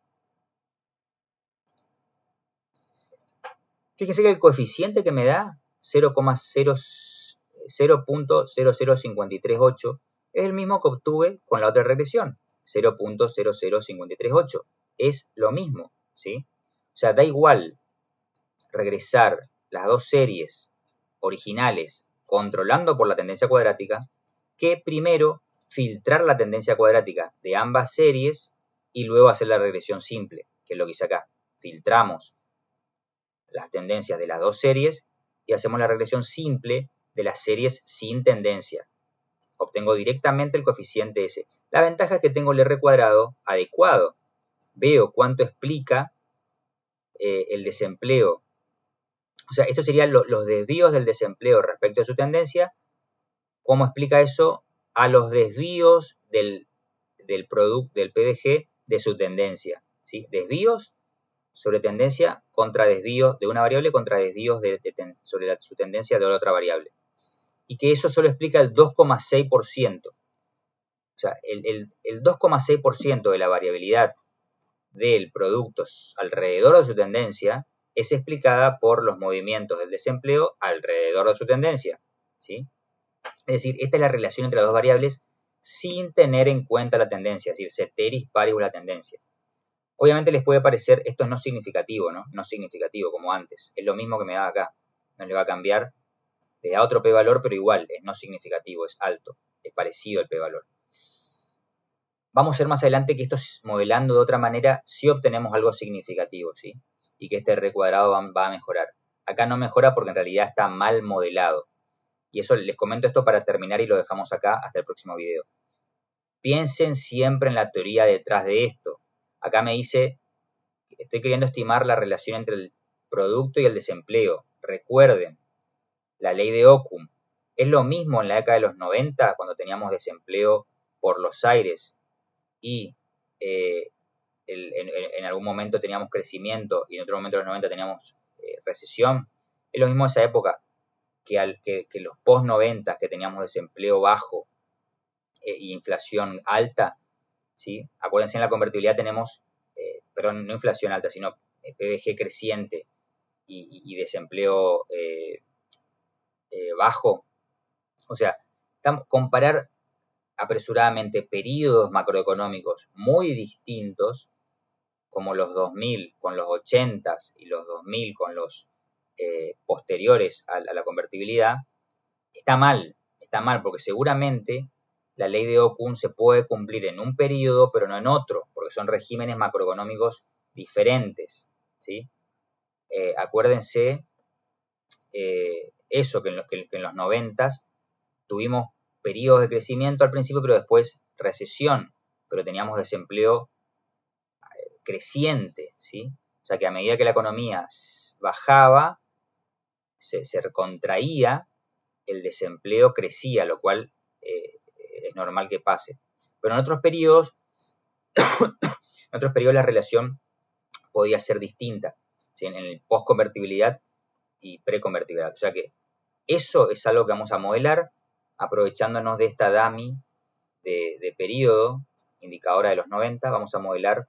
Fíjense que el coeficiente que me da 0.00538 es el mismo que obtuve con la otra regresión, 0.00538. Es lo mismo, ¿sí? O sea, da igual regresar las dos series originales controlando por la tendencia cuadrática que primero filtrar la tendencia cuadrática de ambas series y luego hacer la regresión simple, que es lo que hice acá. Filtramos las tendencias de las dos series y hacemos la regresión simple de las series sin tendencia. Obtengo directamente el coeficiente S. La ventaja es que tengo el R cuadrado adecuado. Veo cuánto explica el desempleo. O sea, estos serían los desvíos del desempleo respecto a su tendencia. ¿Cómo explica eso a los desvíos del producto del PDG de su tendencia? ¿Sí? Desvíos sobre tendencia contra desvíos de una variable contra desvíos sobre su tendencia de la otra variable. Y que eso solo explica el 2,6%. O sea, el 2,6% de la variabilidad del producto alrededor de su tendencia es explicada por los movimientos del desempleo alrededor de su tendencia, ¿sí? Es decir, esta es la relación entre las dos variables sin tener en cuenta la tendencia, es decir, ceteris paribus la tendencia. Obviamente les puede parecer esto no significativo, ¿no? No significativo como antes. Es lo mismo que me da acá. No le va a cambiar, le da otro p-valor, pero igual, es no significativo, es alto, es parecido al p-valor. Vamos a ver más adelante que esto modelando de otra manera sí obtenemos algo significativo, ¿sí? Y que este R cuadrado va a mejorar. Acá no mejora porque en realidad está mal modelado. Y eso les comento esto para terminar y lo dejamos acá hasta el próximo video. Piensen siempre en la teoría detrás de esto. Acá me dice, estoy queriendo estimar la relación entre el producto y el desempleo. Recuerden, la ley de Occam. Es lo mismo en la década de los 90 cuando teníamos desempleo por los aires y en algún momento teníamos crecimiento y en otro momento de los 90 teníamos recesión. Es lo mismo en esa época. que los post-90 que teníamos desempleo bajo y inflación alta, ¿sí? Acuérdense, en la convertibilidad tenemos, perdón, no inflación alta, sino PBG creciente y desempleo bajo. O sea, comparar apresuradamente periodos macroeconómicos muy distintos, como los 2000 con los 80s y los 2000 con los posteriores a la convertibilidad, está mal porque seguramente la ley de Okun se puede cumplir en un periodo pero no en otro, porque son regímenes macroeconómicos diferentes, ¿sí? Acuérdense eso, que en los 90s tuvimos periodos de crecimiento al principio, pero después recesión, pero teníamos desempleo creciente, ¿sí? O sea que a medida que la economía bajaba, se contraía, el desempleo crecía, lo cual es normal que pase. Pero en otros periodos la relación podía ser distinta, ¿sí? En el post-convertibilidad y pre-convertibilidad. O sea que eso es algo que vamos a modelar aprovechándonos de esta dummy de periodo, indicadora de los 90, vamos a modelar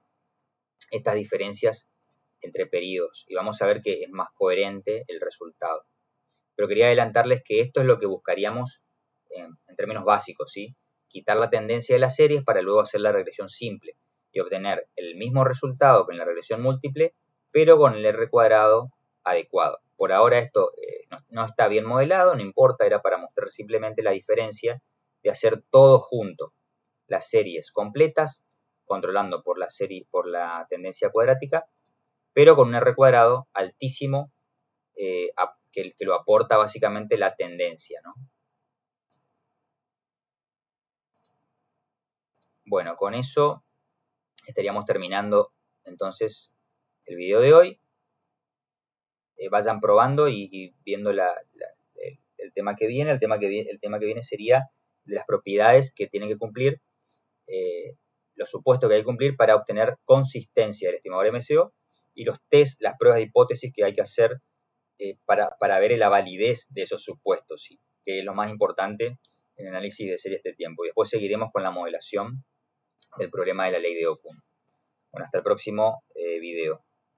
estas diferencias entre periodos y vamos a ver que es más coherente el resultado. Pero quería adelantarles que esto es lo que buscaríamos en términos básicos, ¿sí? Quitar la tendencia de las series para luego hacer la regresión simple y obtener el mismo resultado que en la regresión múltiple, pero con el R cuadrado adecuado. Por ahora esto no está bien modelado, no importa, era para mostrar simplemente la diferencia de hacer todo junto, las series completas, controlando por la tendencia cuadrática, pero con un R cuadrado altísimo que lo aporta básicamente la tendencia, ¿no? Bueno, con eso estaríamos terminando entonces el video de hoy. Vayan probando y viendo el tema que viene. El tema que viene sería de las propiedades que tienen que cumplir, los supuestos que hay que cumplir para obtener consistencia del estimador MCO y los test, las pruebas de hipótesis que hay que hacer para ver la validez de esos supuestos, ¿sí? Que es lo más importante en el análisis de series de tiempo. Y después seguiremos con la modelación del problema de la ley de Okun. Bueno, hasta el próximo video.